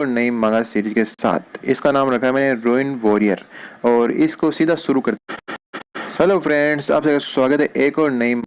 नई मंगा सीरीज के साथ। इसका नाम रखा है मैंने रूइन वॉरियर और इसको सीधा शुरू कर। हेलो फ्रेंड्स, आपका स्वागत है एक और नई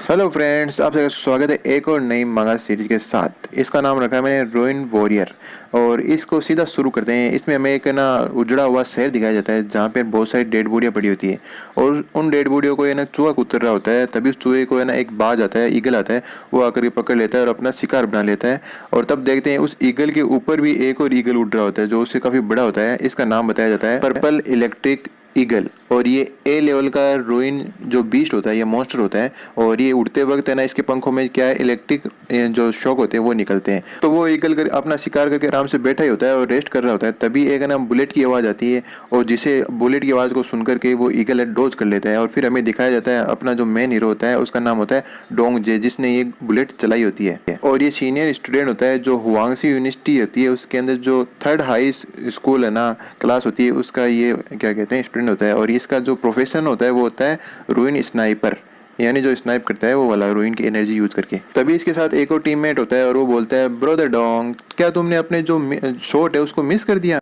हेलो फ्रेंड्स, आपका स्वागत है एक और नई मंगा सीरीज के साथ। इसका नाम रखा है मैंने रूइन वॉरियर और इसको सीधा शुरू करते हैं। इसमें हमें एक ना उजड़ा हुआ शहर दिखाया जाता है जहाँ पे बहुत सारी डेड बॉडियाँ पड़ी होती है और उन डेड बॉडियों को ना चूहा कुतर रहा होता है। तभी उस चूहे को ना एक बाज आता है, ईगल आता है, वो आकर के पकड़ लेता है और अपना शिकार बना लेता है। और तब देखते हैं उस ईगल के ऊपर भी एक और ईगल उड़ रहा होता है जो उससे काफ़ी बड़ा होता है। इसका नाम बताया जाता है पर्पल इलेक्ट्रिक ईगल और ये ए लेवल का रूइन जो बीस्ट होता है, ये मॉन्स्टर होता है। और ये उड़ते वक्त है ना, इसके पंखों में क्या है, इलेक्ट्रिक जो शॉक होते हैं वो निकलते हैं। तो वो ईगल कर अपना शिकार करके आराम से बैठा ही होता है और रेस्ट कर रहा होता है। तभी एक ना बुलेट की आवाज़ आती है और जिसे बुलेट की आवाज़ को सुन करके वो ईगल डोज कर लेता है। और फिर हमें दिखाया जाता है अपना जो मेन हीरो होता है उसका नाम होता है डोंग जे, जिसने ये बुलेट चलाई होती है। और ये सीनियर स्टूडेंट होता है जो हुआंगसी यूनिवर्सिटी होती है, उसके अंदर जो थर्ड हाई स्कूल है ना, क्लास होती है, उसका ये क्या कहते हैं स्टूडेंट होता है। और इसका जो प्रोफेशन होता है वो होता है रूइन स्नाइपर, यानी जो स्नाइप करता है वो वाला रूइन की एनर्जी यूज करके। तभी इसके साथ एक और टीममेट होता है और वो बोलता है, ब्रदर डोंग, क्या तुमने अपने जो शॉट है उसको मिस कर दिया।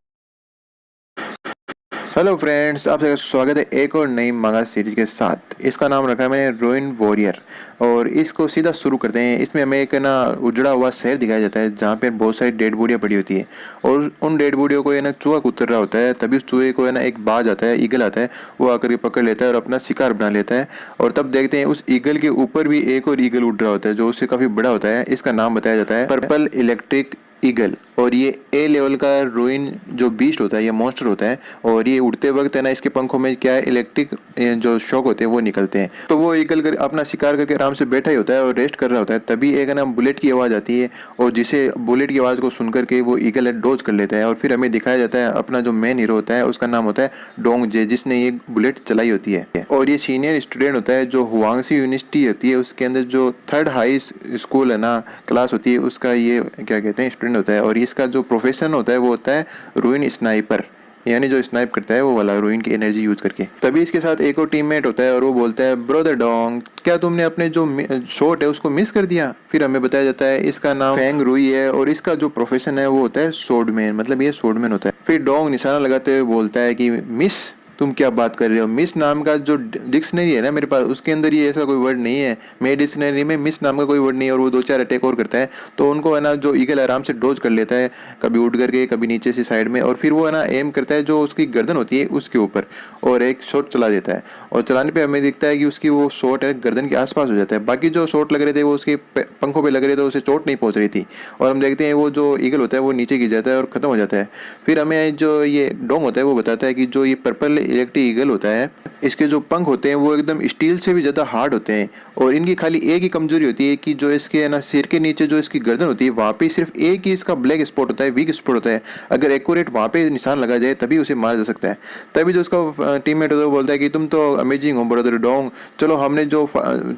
हेलो फ्रेंड्स, आपका स्वागत है एक और नई मंगा सीरीज के साथ। इसका नाम रखा है मैंने रूइन वॉरियर और इसको सीधा शुरू करते हैं। इसमें हमें एक ना उजड़ा हुआ शहर दिखाया जाता है जहाँ पे बहुत सारी डेड बॉडियाँ पड़ी होती है और उन डेड बॉडियों को ना चूहा कुतर रहा होता है। तभी उस चूहे को ना एक बाज आता है, ईगल आता है, वो आकर के पकड़ लेता है और अपना शिकार बना लेता है। और तब देखते हैं उस ईगल के ऊपर भी एक और ईगल उड़ रहा होता है जो उससे काफ़ी बड़ा होता है। इसका नाम बताया जाता है पर्पल इलेक्ट्रिक ईगल और ये ए लेवल का रूइन जो बीस्ट होता है, ये मॉन्स्टर होता है। और ये उड़ते वक्त है ना, इसके पंखों में क्या है, इलेक्ट्रिक जो शॉक होते हैं वो निकलते हैं। तो वो ईगल अपना शिकार करके आराम से बैठा ही होता है और रेस्ट कर रहा होता है। तभी एक ना बुलेट की आवाज़ आती है और जिसे बुलेट की आवाज़ को सुन करके वो ईगल डोज कर लेता है। और फिर हमें दिखाया जाता है अपना जो मेन हीरो होता है उसका नाम होता है डोंग जे, जिसने ये बुलेट चलाई होती है। और ये सीनियर स्टूडेंट होता है जो हुआंगसी यूनिवर्सिटी होती है, उसके अंदर जो थर्ड हाई स्कूल है ना, क्लास होती है, उसका ये क्या कहते हैं स्टूडेंट होता है। और इसका जो प्रोफेशन होता है वो होता है रूइन स्नाइपर, यानी जो स्नाइप करता है वो वाला रूइन की एनर्जी यूज करके। तभी इसके साथ एक और टीममेट होता है और वो बोलता है, ब्रदर डोंग, क्या तुमने अपने जो शॉट है उसको मिस कर दिया। फिर हमें बताया जाता है इसका नाम फेंग रुई है और इसका जो प्रोफेशन है वो होता है स्वॉर्डमैन, मतलब ये स्वॉर्डमैन होता है। फिर डोंग निशाना लगाते हुए बोलता है कि मिस, तुम क्या बात कर रहे हो। मिस नाम का जो डिक्शनरी है ना मेरे पास, उसके अंदर ये ऐसा कोई वर्ड नहीं है। मेरे डिक्शनरी में मिस नाम का कोई वर्ड नहीं है। और वो दो चार अटैक और करता है तो उनको है ना जो ईगल आराम से डोज कर लेता है, कभी उड़ करके कभी नीचे से साइड में। और फिर वो है ना एम करता है जो उसकी गर्दन होती है उसके ऊपर और एक शॉट चला देता है। और चलाने पर हमें दिखता है कि उसकी वो शॉट है गर्दन के आसपास हो जाता है। बाकी जो शॉट लग रहे थे वो उसके पंखों पर लग रहे थे, उसे चोट नहीं पहुंच रही थी। और हम देखते हैं वो जो ईगल होता है वो नीचे गिर जाता है और खत्म हो जाता है। फिर हमें जो ये डोंग होता है वो बताता है कि जो ये पर्पल इलेक्ट्रिक ईगल होता है, इसके जो पंख होते हैं वो एकदम स्टील से भी ज़्यादा हार्ड होते हैं। और इनकी खाली एक ही कमजोरी होती है कि जो इसके ना सिर के नीचे जो इसकी गर्दन होती है वहाँ पे सिर्फ एक ही इसका ब्लैक स्पॉट होता है, वीक स्पॉट होता है। अगर एक्यूरेट वहाँ पे निशान लगा जाए तभी उसे मारा जा सकता है। तभी जो उसका टीममेट होता है वो बोलता है कि तुम तो अमेजिंग हो ब्रदर डोंग, चलो हमने जो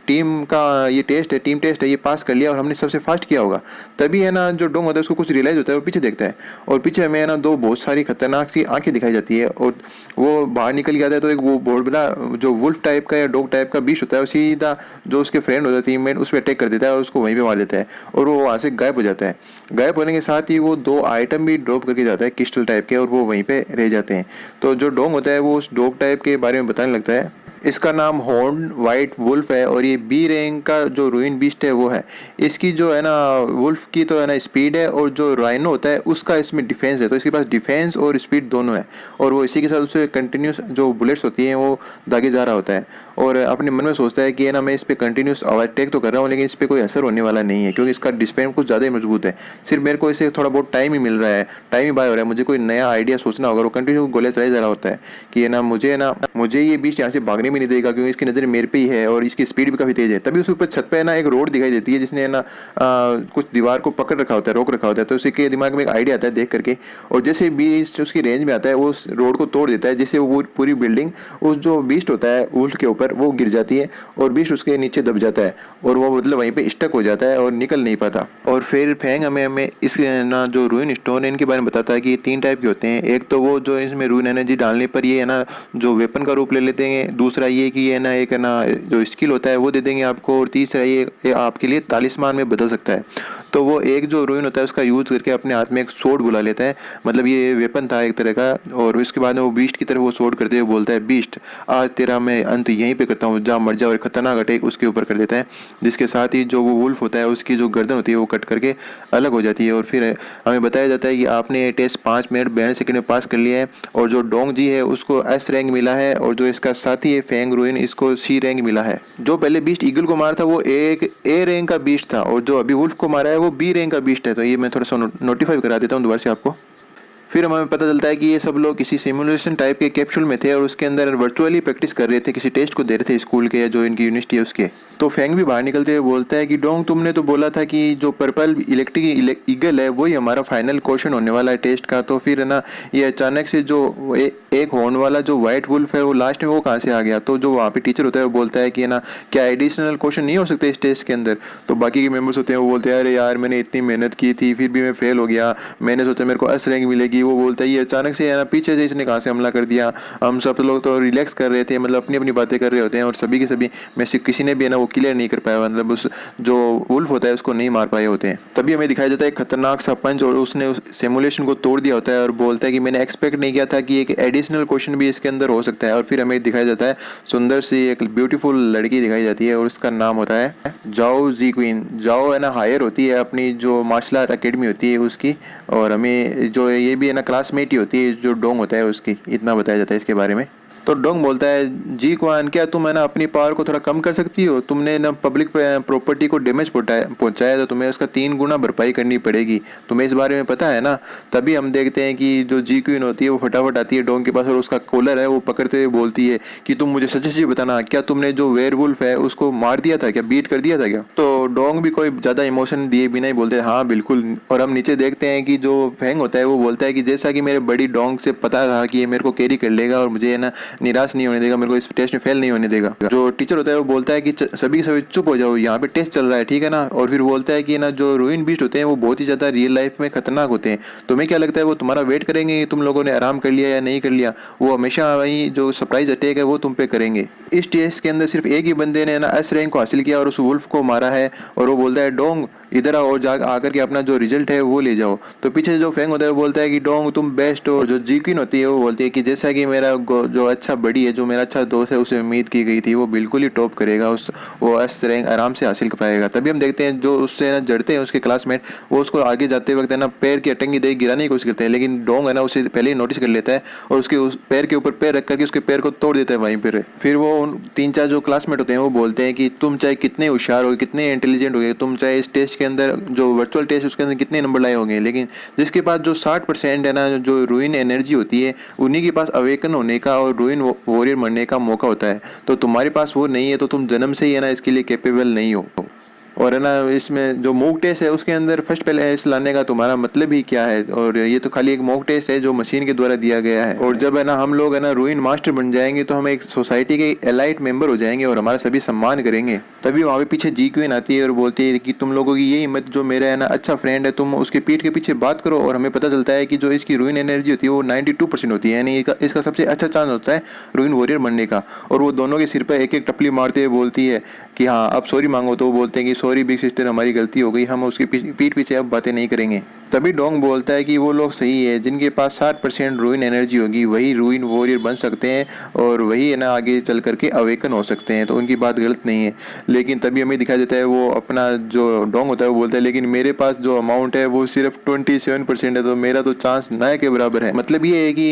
टीम का ये टेस्ट है, टीम टेस्ट है, ये पास कर लिया और हमने सबसे फास्ट किया होगा। तभी है ना जो डोंग होता है उसको कुछ रियलाइज होता है और पीछे देखता है और पीछे हमें है ना दो बहुत सारी खतरनाक सी आंखें दिखाई जाती है। और वो बाहर निकल के आता है तो एक वो बहुत बड़ा जो वुल्फ टाइप का या डॉग टाइप का बीस्ट होता है, सीधा जो उसके फ्रेंड होता है टीममेट उस पर अटैक कर देता है और उसको वहीं पे मार देता है और वो वहाँ से गायब हो जाता है। गायब होने के साथ ही वो दो आइटम भी ड्रॉप करके जाता है क्रिस्टल टाइप के और वो वहीं पे रह जाते हैं। तो जो डॉग होता है वो उस डॉग टाइप के बारे में बताने लगता है। इसका नाम हॉर्न वाइट वुल्फ है और ये बी रैंक का जो रूइन बीस्ट है वो है। इसकी जो है ना वुल्फ की तो है ना स्पीड है और जो राइनो होता है उसका इसमें डिफेंस है। तो इसके पास डिफेंस और स्पीड दोनों है और वो इसी के साथ उसे कंटिन्यूस जो बुलेट्स होती हैं वो दागे जा रहा होता है। और अपने मन में सोचता है कि है ना मैं इस पर कंटिन्यूस अटैक तो कर रहा हूँ लेकिन इस पर कोई असर होने वाला नहीं है क्योंकि इसका डिफेंस कुछ ज़्यादा ही मजबूत है। सिर्फ मेरे को इसे थोड़ा बहुत टाइम ही मिल रहा है, टाइम ही बाय हो रहा है, मुझे कोई नया आइडिया सोचना होगा। वो कंटिन्यू गोलियां चलाई जा रहा होता है कि है ना मुझे ये बीस्ट यहाँ से भागने भी नहीं देगा क्योंकि इसकी नज़र मेरे पे ही है और इसकी स्पीड भी काफ़ी तेज है। तभी उस ऊपर छत पे ना एक रोड दिखाई देती है जिसने ना कुछ दीवार को पकड़ रखा होता है, रोक रखा होता है। तो उसी के दिमाग में एक आइडिया आता है देख करके और जैसे बीस्ट उसकी रेंज में आता है वो उस रोड को तोड़ देता है, जिससे वो पूरी बिल्डिंग उस जो बीस्ट होता है वुल्फ के ऊपर वो गिर जाती है और बीस्ट उसके नीचे दब जाता है और वो मतलब वहीं पे स्टक हो जाता है और निकल नहीं पाता। और फिर फेंग हमें इस ना जो रूइन स्टोन है इनके बारे में बताता है कि 3 टाइप के होते हैं। एक तो वो जो इसमें रूइन एनर्जी डालने पर ये है ना जो वेपन का रूप ले लेते हैं, दूसरा ये कि ये ना एक है ना जो स्किल होता है वो दे देंगे आपको, और तीसरा ये आपके लिए तालिस्मान में बदल सकता है। तो वो एक जो रूइन होता है उसका यूज़ करके अपने हाथ में एक सोड बुला लेता है, मतलब ये वेपन था एक तरह का। और उसके बाद में वो बीस्ट की तरफ वो सोड करते हुए बोलता है, बीस्ट आज तेरा मैं अंत यहीं पे करता हूँ, जा मर जा। और खतरनाक अटैक उसके ऊपर कर देता है, जिसके साथ ही जो वो वुल्फ होता है उसकी जो गर्दन होती है वो कट करके अलग हो जाती है। और फिर हमें बताया जाता है कि आपने ये टेस्ट 5 मिनट 42 सेकंड में पास कर लिया है। और जो डोंग जी है उसको एस रैंक मिला है, और जो इसका साथी है फेंग रूइन इसको सी रैंक मिला है। जो पहले बीस्ट ईगल को मारा था वो एक ए रैंक का बीस्ट था, और जो अभी वुल्फ को मारा है वो बी रैंक का बीस्ट है। तो ये मैं थोड़ा सा नोटिफाई करा देता हूँ दोबारा से आपको। फिर हमें पता चलता है कि ये सब लोग किसी सिमुलेशन टाइप के कैप्सूल में थे और उसके अंदर वर्चुअली प्रैक्टिस कर रहे थे, किसी टेस्ट को दे रहे थे स्कूल के या जो इनकी यूनिवर्सिटी है उसके। तो फेंग भी बाहर निकलते हुए बोलता है कि डोंग तुमने तो बोला था कि जो पर्पल इलेक्ट्रिक ईगल है वही हमारा फाइनल क्वेश्चन होने वाला है टेस्ट का। तो फिर है ना ये अचानक से जो एक हॉर्न वाला जो वाइट वुल्फ है वो लास्ट में वो कहाँ से आ गया। तो जो वहाँ पे टीचर होता है वो बोलता है कि है ना क्या एडिशनल क्वेश्चन नहीं हो सकते इस टेस्ट के अंदर। तो बाकी के मेंबर्स होते हैं वो बोलते हैं अरे यार मैंने इतनी मेहनत की थी फिर भी मैं फेल हो गया, मैंने सोचा मेरे को एस रैंक मिलेगी। वो बोलता है ये अचानक से है ना पीछे से इसने कहाँ से हमला कर दिया। हम सब लोग तो रिलैक्स कर रहे थे, मतलब अपनी अपनी बातें कर रहे होते हैं, और सभी के सभी में से किसी ने भी है ना वो क्लियर नहीं कर पाया, मतलब उस जो वुल्फ होता है उसको नहीं मार पाए होते हैं। तभी हमें दिखाया जाता है एक खतरनाक सा पंच, और उसने उस सिमुलेशन को तोड़ दिया होता है और बोलता है कि मैंने एक्सपेक्ट नहीं किया था कि एक एडिशनल क्वेश्चन भी इसके अंदर हो सकता है। और फिर हमें दिखाया जाता है सुंदर सी एक ब्यूटीफुल लड़की दिखाई जाती है और उसका नाम होता है जाओ जी क्वीन। जाओ है ना हायर होती है अपनी जो मार्शल आर्ट अकेडमी होती है उसकी, और हमें जो ये भी है ना क्लासमेट ही होती है जो डोंग होता है उसकी, इतना बताया जाता है इसके बारे में। तो डोंग बोलता है जी क्वान क्या तुम है ना अपनी पावर को थोड़ा कम कर सकती हो, तुमने ना पब्लिक प्रॉपर्टी को डैमेज पहुंचाया तो तुम्हें उसका 3 गुना भरपाई करनी पड़ेगी, तुम्हें इस बारे में पता है ना। तभी हम देखते हैं कि जो जी क्वीन होती है वो फटाफट आती है डोंग के पास और उसका कॉलर है वो पकड़ते हुए बोलती है कि तुम मुझे सच सच बताना क्या तुमने जो वेयरवुल्फ है उसको मार दिया था क्या, बीट कर दिया था क्या। तो डोंग भी कोई ज़्यादा इमोशन दिए बिना ही बोलते हैं हाँ बिल्कुल। और हम नीचे देखते हैं कि जो फेंग होता है वो बोलता है कि जैसा कि मेरे बड़ी डोंग से पता था कि ये मेरे को कैरी कर लेगा और मुझे है ना निराश नहीं होने देगा, मेरे को इस टेस्ट में फेल नहीं होने देगा। जो टीचर होता है वो बोलता है कि सभी के सभी चुप हो जाओ, यहाँ पे टेस्ट चल रहा है ठीक है ना। और फिर बोलता है कि ना जो रूइन बीस्ट होते हैं वो बहुत ही ज़्यादा रियल लाइफ में खतरनाक होते हैं, तुम्हें क्या लगता है वो तुम्हारा वेट करेंगे कि तुम लोगों ने आराम कर लिया या नहीं कर लिया, वो हमेशा वही जो सरप्राइज अटैक है वो तुम पे करेंगे। इस टेस्ट के अंदर सिर्फ एक ही बंदे ने ना एस रैंक को हासिल किया और उस वुल्फ को मारा है, और वो बोलता है डोंग इधर आओ और जा आकर के अपना जो रिजल्ट है वो ले जाओ। तो पीछे जो फेंग होता है वो बोलता है कि डोंग तुम बेस्ट हो। जो जी क्वीन होती है वो बोलती है कि जैसा कि मेरा जो अच्छा बड़ी है जो मेरा अच्छा दोस्त है उसे उम्मीद की गई थी वो बिल्कुल ही टॉप करेगा, उस वो एस रैंक आराम से हासिल कर पाएगा। तभी हम देखते हैं जो उससे ना जड़ते हैं उसके क्लासमेट वो उसको आगे जाते वक्त है ना पैर की अटंगी दे गिराने की कोशिश करते हैं, लेकिन डोंग है ना उसे पहले ही नोटिस कर लेता है और उसके उस पैर के ऊपर पैर रख करके उसके पैर को तोड़ देता है वहीं पर। फिर वो उन 3-4 जो क्लासमेट होते हैं वो बोलते हैं कि तुम चाहे कितने होशियार हो कितने इंटेलिजेंट हो गए, तुम चाहे इस टेस्ट के अंदर जो वर्चुअल टेस्ट उसके अंदर कितने नंबर लाए होंगे, लेकिन जिसके पास जो 60% है ना जो रूइन एनर्जी होती है उन्हीं के पास अवेकन होने का और रूइन वॉरियर बनने का मौका होता है। तो तुम्हारे पास वो नहीं है तो तुम जन्म से ही है ना इसके लिए कैपेबल नहीं हो। और है ना इसमें जो मॉक टेस्ट है उसके अंदर फर्स्ट प्लेस लाने का तुम्हारा मतलब ही क्या है, और ये तो खाली एक मॉक टेस्ट है जो मशीन के द्वारा दिया गया है। और जब है ना हम लोग है ना रूइन मास्टर बन जाएंगे तो हम एक सोसाइटी के एलाइट मेंबर हो जाएंगे और हमारा सभी सम्मान करेंगे। तभी वहाँ पे पीछे जी क्वीन आती है और बोलती है कि तुम लोगों की ये हिम्मत, जो मेरा है ना अच्छा फ्रेंड है तुम उसके पीठ के पीछे बात करो। और हमें पता चलता है कि जो इसकी रूइन एनर्जी होती है वो 92% होती है, यानी इसका सबसे अच्छा चांस होता है रूइन वॉरियर बनने का। और वो दोनों के सिर पर एक एक टपली मारते हुए बोलती है कि हाँ अब सॉरी मांगो। तो वो बोलते हैं कि सॉरी बिग सिस्टर हमारी गलती हो गई, हम उसकी पीठ पीछे अब बातें नहीं करेंगे। तभी डोंग बोलता है कि वो लोग सही है जिनके पास 60% रूइन एनर्जी होगी वही रूइन वॉरियर बन सकते हैं और वही है ना आगे चल करके अवेकन हो सकते हैं, तो उनकी बात गलत नहीं है। लेकिन तभी हमें दिखाई देता है वो अपना जो डोंग होता है वो बोलता है लेकिन मेरे पास जो अमाउंट है वो सिर्फ 27% है, तो मेरा तो चांस ना के बराबर है। मतलब ये है कि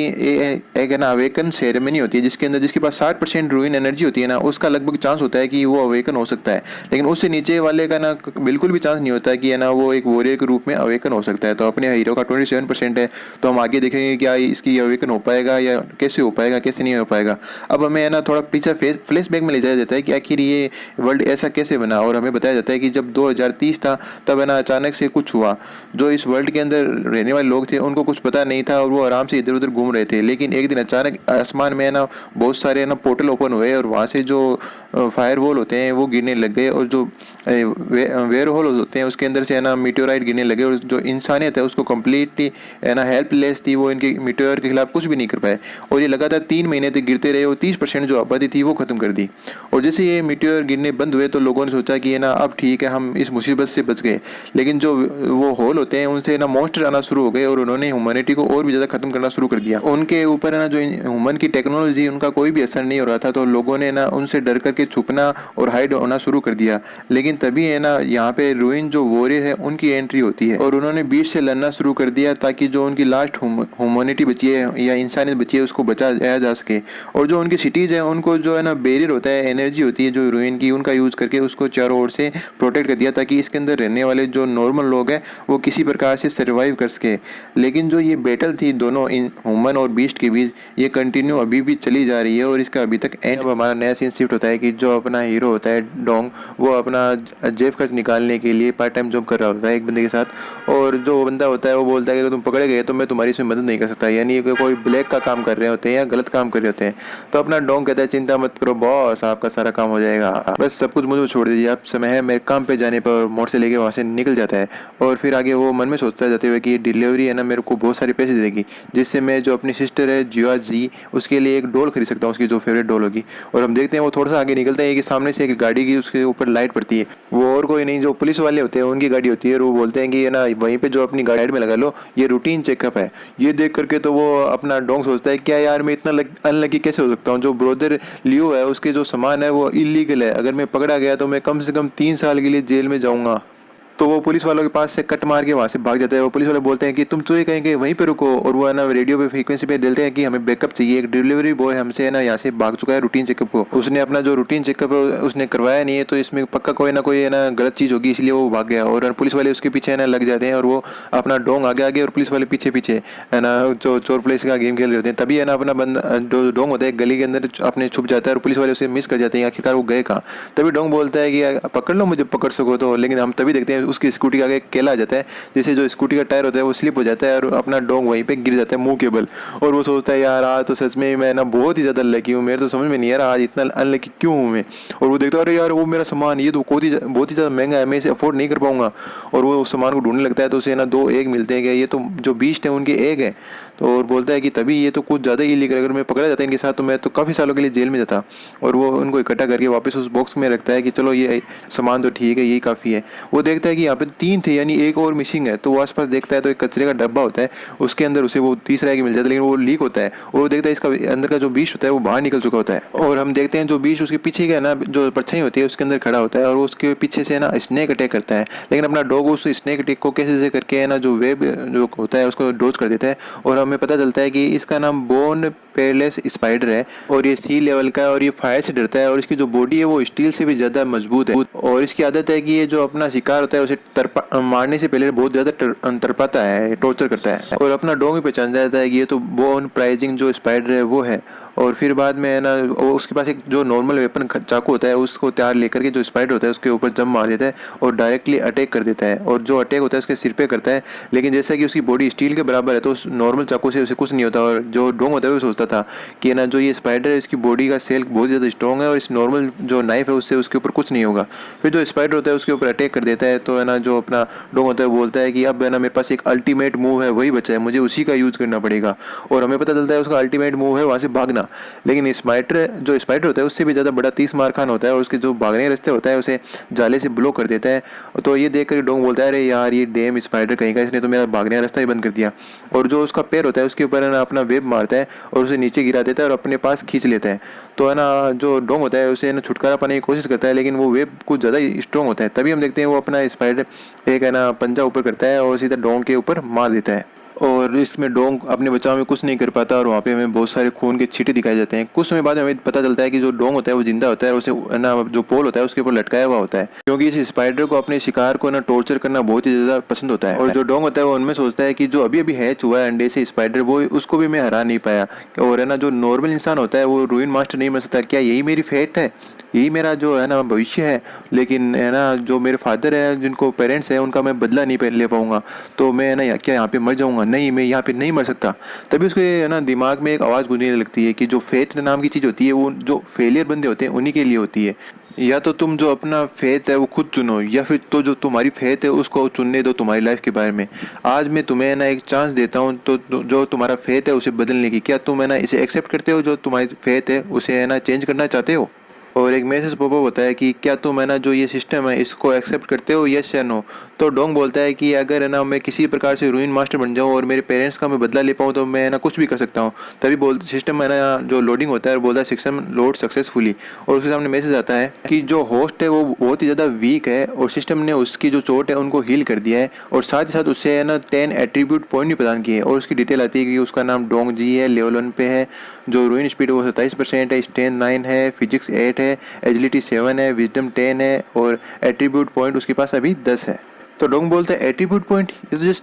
एक है ना अवेकन सेरेमनी होती है जिसके अंदर जिसके पास 60% रूइन एनर्जी होती है ना उसका लगभग चांस होता है कि वो अवेकन हो सकता है, लेकिन उससे नीचे वाले का ना बिल्कुल भी चांस नहीं होता कि है ना वो एक वॉरियर के रूप में अवेकन हो सकता है। तो अपने हीरो का 27% है, तो हम आगे देखेंगे क्या इसकी अवेकन हो पाएगा या कैसे हो पाएगा कैसे नहीं हो पाएगा। अब हमें है ना थोड़ा पीछे फ्लैशबैक में ले जाया जाता है कि आखिर ये वर्ल्ड ऐसा कैसे बना, और हमें बताया जाता है कि जब 2030 था तब है ना अचानक से कुछ हुआ। जो इस वर्ल्ड के अंदर रहने वाले लोग थे उनको कुछ पता नहीं था और वो आराम से इधर उधर घूम रहे थे, लेकिन एक दिन अचानक आसमान में है ना बहुत सारे ना पोर्टल ओपन हुए और वहाँ से जो फायर वॉल होते हैं वो गिरने लग गए, और जो वेयर होल होते हैं उसके अंदर से है ना मीटेओराइट गिरने लगे, और जो इंसानियत है उसको कम्प्लीटली है ना हेल्पलेस थी, वो इनके मीटेओर के खिलाफ कुछ भी नहीं कर पाए। और ये लगातार 3 महीने तक गिरते रहे और 30% जो आबादी थी वो ख़त्म कर दी। और जैसे ये मीटेओर गिरने बंद हुए तो लोगों ने सोचा कि है ना अब ठीक है, हम इस मुसीबत से बच गए। लेकिन जो वो होल होते हैं उनसे ना मॉन्स्टर आना शुरू हो गए, और उन्होंने ह्यूमैनिटी को और भी ज़्यादा ख़त्म करना शुरू कर दिया। उनके ऊपर है ना जो ह्यूमन की टेक्नोलॉजी उनका कोई भी असर नहीं हो रहा था, तो लोगों ने ना उनसे डर करके छुपना और हाइड होना शुरू कर दिया। लेकिन तभी है ना यहाँ पे रूइन जो वॉरियर है उनकी एंट्री होती है, और उन्होंने बीच से लड़ना शुरू कर दिया ताकि जो उनकी लास्ट ह्यूमैनिटी बची है या इंसानियत बची है उसको बचाया जा सके। और जो उनकी सिटीज़ है उनको जो है ना बैरियर होता है, एनर्जी होती है जो रूइन की, उनका यूज़ करके उसको चारों ओर से प्रोटेक्ट कर दिया ताकि इसके अंदर रहने वाले जो नॉर्मल लोग हैं वो किसी प्रकार से सर्वाइव कर सके। लेकिन जो ये बैटल थी दोनों इन ह्यूमन और बीस्ट के बीच, ये कंटिन्यू अभी भी चली जा रही है और इसका अभी तक एंड। अब हमारा नया सीन शिफ्ट होता है कि जो अपना हीरो होता है डोंग, वो अपना जेब खर्च निकालने के लिए पार्ट टाइम जॉब कर रहा होता है एक बंदे के साथ, और जो बंदा होता है वो बोलता है कि अगर तुम पकड़े गए तो मैं तुम्हारी इसमें मदद नहीं कर सकता, यानी कि कोई ब्लैक का काम कर रहे होते हैं या गलत काम कर रहे होते हैं। तो अपना डोंग कहता है चिंता मत करो बॉस, आपका सारा काम हो जाएगा, बस सब कुछ मुझे छोड़ दीजिए, अब समय है मेरे काम पे जाने पर। मोड़ से लेके वहाँ से निकल जाता है, और फिर आगे वो मन में सोचता है जाते हुए कि ये डिलीवरी है ना मेरे को बहुत सारे पैसे देगी, जिससे मैं जो अपनी सिस्टर है जिया जी उसके लिए एक डॉल खरीद सकता हूँ, उसकी जो फेवरेट डॉल होगी। और हम देखते हैं वो थोड़ा सा आगे निकलता है कि सामने से एक गाड़ी की उसके ऊपर लाइट पड़ती है, वो और कोई नहीं जो पुलिस वाले होते हैं उनकी गाड़ी होती है, और वो बोलते हैं कि ये ना वहीं पे जो अपनी गाड़ी में लगा लो, ये रूटीन चेकअप है। ये देख करके तो वो अपना डोंग सोचता है क्या यार मैं इतना अनलकी कैसे हो सकता हूँ, जो ब्रोदर लियो है उसके जो सामान है वो इलीगल है, अगर मैं पकड़ा गया तो मैं कम से कम 3 साल के लिए जेल में जाऊँगा। तो वो पुलिस वालों के पास से कट मार के वहाँ से भाग जाता है। वो पुलिस वाले बोलते हैं कि तुम चोरी कहेंगे वहीं पे रुको, और वो है ना रेडियो पे फ्रीक्वेंसी पे देते हैं कि हमें बैकअप चाहिए, एक डिलीवरी बॉय हमसे है ना यहाँ से भाग चुका है रूटीन चेकअप को, उसने अपना जो रूटीन चेकअप है उसने करवाया नहीं है, तो इसमें पक्का कोई ना कोई है ना गलत चीज़ होगी, इसलिए वो भाग गया। और पुलिस वाले उसके पीछे है ना लग जाते हैं, और वो अपना डोंग आगे आगे और पुलिस वाले पीछे पीछे है ना जो चोर पुलिस का गेम खेल रहे होते हैं। तभी है ना अपना बंदा जो डोंग होता है गली के अंदर अपने छुप जाता है, और पुलिस वाले उसे मिस कर जाते हैं, आखिरकार वो गए कहाँ। तभी डोंग बोलता है कि पकड़ लो मुझे पकड़ सको तो, लेकिन हम तभी देखते हैं उसकी स्कूटी के आगे केला आ जाता है, जैसे जो स्कूटी का टायर होता है वो स्लिप हो जाता है, और अपना डोंग वहीं पे गिर जाता है मुंह के बल। और वो सोचता है यार आज तो सच में मैं ना बहुत ही ज़्यादा लकी हूँ, मेरे तो समझ में नहीं आ रहा आज इतना अनलकी क्यों हूँ मैं। और वो देखता है अरे यार वो मेरा सामान ये तो बहुत ही ज़्यादा महंगा है, मैं इसे अफोर्ड नहीं कर पाऊंगा। और वो उस सामान को ढूंढने लगता है, तो उसे ना 2 एग मिलते हैं कि ये तो जो बीस्ट है उनके एग है। तो और बोलता है कि तभी ये तो कुछ ज़्यादा ही इलीगल, अगर मैं पकड़ा जाता इनके साथ तो मैं तो काफ़ी सालों के लिए जेल में जाता। और वो उनको इकट्ठा करके वापस उस बॉक्स में रखता है कि चलो ये सामान तो ठीक है, यही काफ़ी है। वो देखता है कि यहाँ पे 3 थे यानी एक और मिसिंग है, तो वो आसपास देखता है तो एक कचरे का डब्बा होता है, उसके अंदर उसे वो तीसरा एग मिल जाता है, लेकिन वो लीक होता है, और वो देखता है इसका अंदर का जो बीज होता है वो बाहर निकल चुका होता है। और हम देखते हैं जो बीज उसके पीछे का है ना जो परछाई होती है उसके अंदर खड़ा होता है, और वो उसके पीछे से है ना स्नेक अटैक करता है, लेकिन अपना डॉग उस स्नेक अटैक को कैसे से करके है ना जो वेब जो होता है उसको डोज कर देता है। और हमें पता चलता है कि इसका नाम बोन पेयरलेस स्पाइडर है, और ये सी लेवल का है, और ये फायर से डरता है, और इसकी जो बॉडी है वो स्टील से भी ज़्यादा मजबूत है। और इसकी आदत है कि ये जो अपना शिकार होता है उसे मारने से पहले बहुत ज़्यादा तड़पाता है, टॉर्चर करता है। और अपना डॉग भी पहचान जाता है कि ये तो बोन प्राइजिंग जो स्पाइडर है वो है। और फिर बाद में है ना उसके पास एक जो नॉर्मल वेपन चाकू होता है उसको तैयार लेकर के जो स्पाइडर होता है उसके ऊपर जंप मार देता है और डायरेक्टली अटैक कर देता है, और जो अटैक होता है उसके सिर पे करता है। लेकिन जैसा कि उसकी बॉडी स्टील के बराबर है तो उस नॉर्मल चाकू से उसे कुछ नहीं होता। और जो डोंग होता है वो सोचता था कि ना जो ये स्पाइडर है इसकी बॉडी का सेल बहुत ज़्यादा स्ट्रॉन्ग है, और इस नॉर्मल जो नाइफ है उससे उसके ऊपर कुछ नहीं होगा। फिर जो स्पाइडर होता है उसके ऊपर अटैक कर देता है, तो है ना जो अपना डोंग होता है वो बोलता है कि अब है ना मेरे पास एक अल्टीमेट मूव है वही बचा है, मुझे उसी का यूज़ करना पड़ेगा। और हमें पता चलता है उसका अल्टीमेट मूव है वहाँ से भागना। लेकिन स्पाइडर होता है उससे भी ज़्यादा बड़ा 30 मार खान होता है, और उसके जो भागने का रास्ते होता है उसे जाले से ब्लॉक कर देता है। तो ये देख कर डोंग बोलता है अरे यार ये डेम स्पाइडर कहीं का, इसने तो मेरा भागने का रास्ता ही बंद कर दिया। और जो उसका पैर होता है उसके ऊपर है ना अपना वेब मारता है और उसे नीचे गिरा देता है और अपने पास खींच लेता है। तो है ना जो डोंग होता है उसे ना छुटकारा पाने की कोशिश करता है, लेकिन वो वेब कुछ ज़्यादा स्ट्रॉन्ग होता है। तभी हम देखते हैं वो अपना स्पाइडर एक है ना पंजा ऊपर करता है और सीधा डोंग के ऊपर मार देता है। और इसमें डोंग अपने बचाव में कुछ नहीं कर पाता, और वहाँ पे हमें बहुत सारे खून के छींटे दिखाए जाते हैं। कुछ समय बाद हमें पता चलता है कि जो डोंग होता है वो जिंदा होता है, और उसे ना जो पोल होता है उसके ऊपर लटकाया हुआ होता है, क्योंकि इस स्पाइडर को अपने शिकार को ना टॉर्चर करना बहुत ही ज़्यादा पसंद होता है। और जो डोंग होता है वो उनमें सोचता है कि जो अभी अभी हैच हुआ है अंडे से स्पाइडर, वो उसको भी मैं हरा नहीं पाया, और है ना जो नॉर्मल इंसान होता है वो रूइन मास्टर नहीं बन सकता। क्या यही मेरी फेट है, यही मेरा जो है ना भविष्य है? लेकिन है ना जो मेरे फादर हैं जिनको पेरेंट्स हैं उनका मैं बदला नहीं ले पाऊंगा, तो मैं है ना क्या यहाँ पे मर जाऊंगा? नहीं, मैं यहाँ पे नहीं मर सकता। तभी उसके है ना दिमाग में एक आवाज़ गूंजने लगती है कि जो फेट नाम की चीज़ होती है वो जो फेलियर बंदे होते हैं उन्हीं के लिए होती है। या तो तुम जो अपना फेथ है वो खुद चुनो, या फिर तो जो तुम्हारी फेथ है उसको चुनने दो तुम्हारी लाइफ के बारे में। आज मैं तुम्हें ना एक चांस देता हूँ तो जो तुम्हारा फेथ है उसे बदलने की, क्या तुम है ना इसे एक्सेप्ट करते हो? जो तुम्हारी फेथ है उसे है ना चेंज करना चाहते हो? और एक मैसेज पॉपअप होता है कि क्या तुम है ना जो ये सिस्टम है इसको एक्सेप्ट करते हो, यस या नो? तो डोंग बोलता है कि अगर है ना मैं किसी प्रकार से रूइन मास्टर बन जाऊँ और मेरे पेरेंट्स का मैं बदला ले पाऊँ तो मैं है ना कुछ भी कर सकता हूँ। तभी बोल सिस्टम है ना जो लोडिंग होता है और बोलता है सिस्टम लोड सक्सेसफुली, और उसके सामने मैसेज आता है कि जो होस्ट है वो बहुत ही ज़्यादा वीक है और सिस्टम ने उसकी जो चोट है उनको हील कर दिया है, और साथ ही साथ उससे है ना 10 एट्रीब्यूट पॉइंट भी प्रदान किए। और उसकी डिटेल आती है कि उसका नाम डोंग जी है, लेवल 1 पे है, जो रूइन स्पीड वो 27% है, स्ट्रेंथ 9 है, फिजिक्स 8 है, एजिलिटी 7 है, विजडम 10 है, और एट्रीब्यूट पॉइंट उसके पास अभी 10 है। तो डोंग बोलता है एट्रीब्यूट पॉइंट,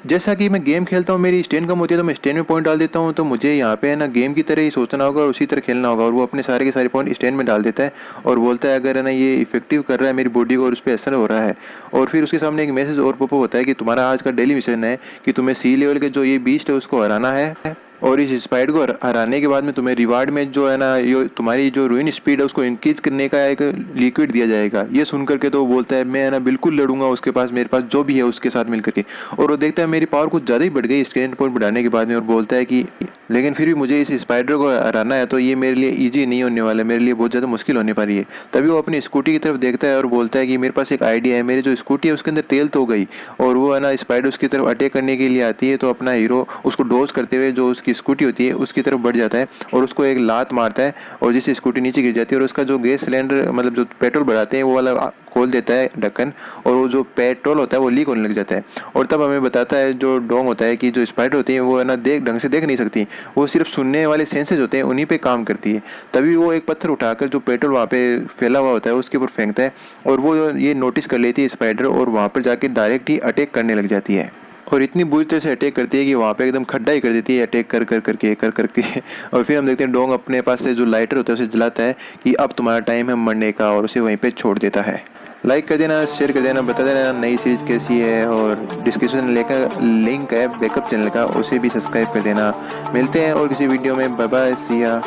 जैसा कि मैं गेम खेलता हूँ मेरी स्टैंड कम होती है तो मैं स्टैंड में पॉइंट डाल देता हूँ, तो मुझे यहाँ पे है ना गेम की तरह ही सोचना होगा और उसी तरह खेलना होगा। और वो अपने सारे के सारे पॉइंट स्टैंड में डाल देता है और बोलता है अगर है ना ये इफेक्टिव कर रहा है मेरी बॉडी को और उस पर असर हो रहा है। और फिर उसके सामने एक मैसेज और पॉपअप होता है कि तुम्हारा आज का डेली मिशन है कि तुम्हें सी लेवल के जो ये बीस्ट है उसको हराना है, और इस स्पाइड को हराने के बाद में तुम्हें रिवार्ड में जो है ना ये तुम्हारी जो रूइन स्पीड है उसको इंक्रीज करने का एक लिक्विड दिया जाएगा। ये सुन करके तो वो बोलता है मैं है ना बिल्कुल लड़ूंगा उसके पास, मेरे पास जो भी है उसके साथ मिल करके। और वो देखता है मेरी पावर कुछ ज़्यादा ही बढ़ गई स्ट्रेंथ पॉइंट बढ़ाने के बाद में, और बोलता है कि लेकिन फिर भी मुझे इस स्पाइडर को हराना है तो ये मेरे लिए ईजी नहीं होने वाला है, मेरे लिए बहुत ज़्यादा मुश्किल होने पा रही है। तभी वो अपनी स्कूटी की तरफ देखता है और बोलता है कि मेरे पास एक आइडिया है, मेरी जो स्कूटी है उसके अंदर तेल तो हो गई। और वो है ना स्पाइडर उसकी तरफ अटैक करने के लिए आती है, तो अपना हीरो उसको डोज करते हुए जो उसकी स्कूटी होती है उसकी तरफ बढ़ जाता है और उसको एक लात मारता है, और जिससे स्कूटी नीचे गिर जाती है। और उसका जो गैस सिलेंडर मतलब जो पेट्रोल भराते हैं वो वाला खोल देता है ढक्कन, और वो जो पेट्रोल होता है वो लीक होने लग जाता है। और तब हमें बताता है जो डोंग होता है कि जो स्पाइडर होती है वो है ना ढंग से देख नहीं सकती, वो सिर्फ सुनने वाले सेंसेस होते हैं उन्हीं पे काम करती है। तभी वो एक पत्थर उठाकर जो पेट्रोल वहाँ पे फैला हुआ होता है उसके ऊपर फेंकता है, और वो ये नोटिस कर लेती है स्पाइडर, और वहाँ पर जाके डायरेक्ट ही अटैक करने लग जाती है। और इतनी बुरी तरह से अटैक करती है कि वहाँ पे एकदम खड्डा ही कर देती है अटैक कर करके। और फिर हम देखते हैं डोंग अपने पास से जो लाइटर होता है उसे जलाता है कि अब तुम्हारा टाइम है मरने का, और उसे वहीं पे छोड़ देता है। लाइक कर देना, शेयर कर देना, बता देना नई सीरीज़ कैसी है, और डिस्क्रिप्शन में लेकर लिंक है बैकअप चैनल का उसे भी सब्सक्राइब कर देना। मिलते हैं और किसी वीडियो में, बाय बाय, सी या।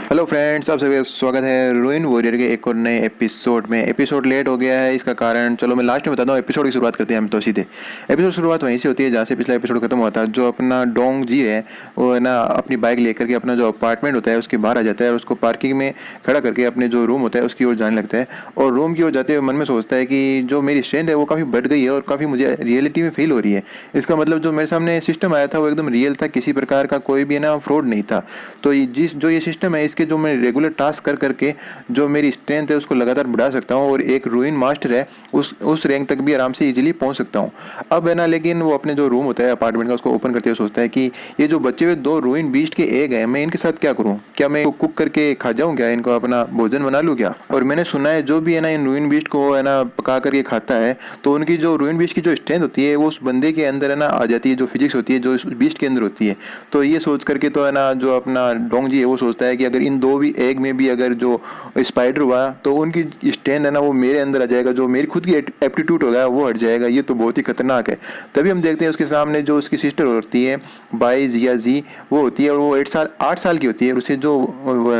हेलो फ्रेंड्स, आप सभी का स्वागत है रूइन वॉरियर के एक और नए एपिसोड में। एपिसोड लेट हो गया है, इसका कारण चलो मैं लास्ट में बताता हूँ। एपिसोड की शुरुआत करते हैं हम तो सीधे। एपिसोड शुरुआत वहीं से होती है जहाँ से पिछला एपिसोड खत्म हुआ था। जो अपना डोंग जी है वो है ना अपनी बाइक लेकर के अपना जो अपार्टमेंट होता है उसके बाहर आ जाता है और उसको पार्किंग में खड़ा करके अपने जो रूम होता है उसकी ओर जाने लगता है। और रूम की ओर जाते हुए मन में सोचता है कि जो मेरी स्ट्रेंथ है वो काफ़ी बढ़ गई है और काफ़ी मुझे रियलिटी में फील हो रही है। इसका मतलब जो मेरे सामने सिस्टम आया था वो एकदम रियल था, किसी प्रकार का कोई भी ना फ्रॉड नहीं था। तो जो ये सिस्टम है इसके जो मैं रेगुलर टास्क कर करके जो मेरी स्ट्रेंथ है उसको लगातार बढ़ा सकता हूँ, और एक रूइन मास्टर है उस रैंक तक भी आराम से इजीली पहुँच सकता हूँ। अब है ना लेकिन वो अपने जो रूम होता है अपार्टमेंट का उसको ओपन करते हुए सोचता है कि ये जो बचे हुए 2 रूइन बीस्ट के एग हैं मैं इनके साथ क्या करूँ, क्या मैं कुक करके खा जाऊँ, क्या इनको अपना भोजन बना लूँ क्या? और मैंने सुना है जो भी है ना इन रूइन बीस्ट को है ना पका करके खाता है तो उनकी जो रूइन बीस्ट की जो स्ट्रेंथ होती है वो उस बंदे के अंदर है ना आ जाती है, जो फिजिक्स होती है जो उस बीस्ट के अंदर होती है। तो ये सोच करके तो है ना जो अपना डोंग जी है वो सोचता है कि अगर इन 2 भी एग में भी अगर जो स्पाइडर हुआ तो उनकी स्ट्रेंथ है ना वो मेरे अंदर आ जाएगा, जो मेरी खुद की एप्टीट्यूड होगा वो हट जाएगा। ये तो बहुत ही खतरनाक है। तभी हम देखते हैं उसके सामने जो उसकी सिस्टर होती है बाई जिया जी वो होती है, और वो 8 साल की होती है। उसे जो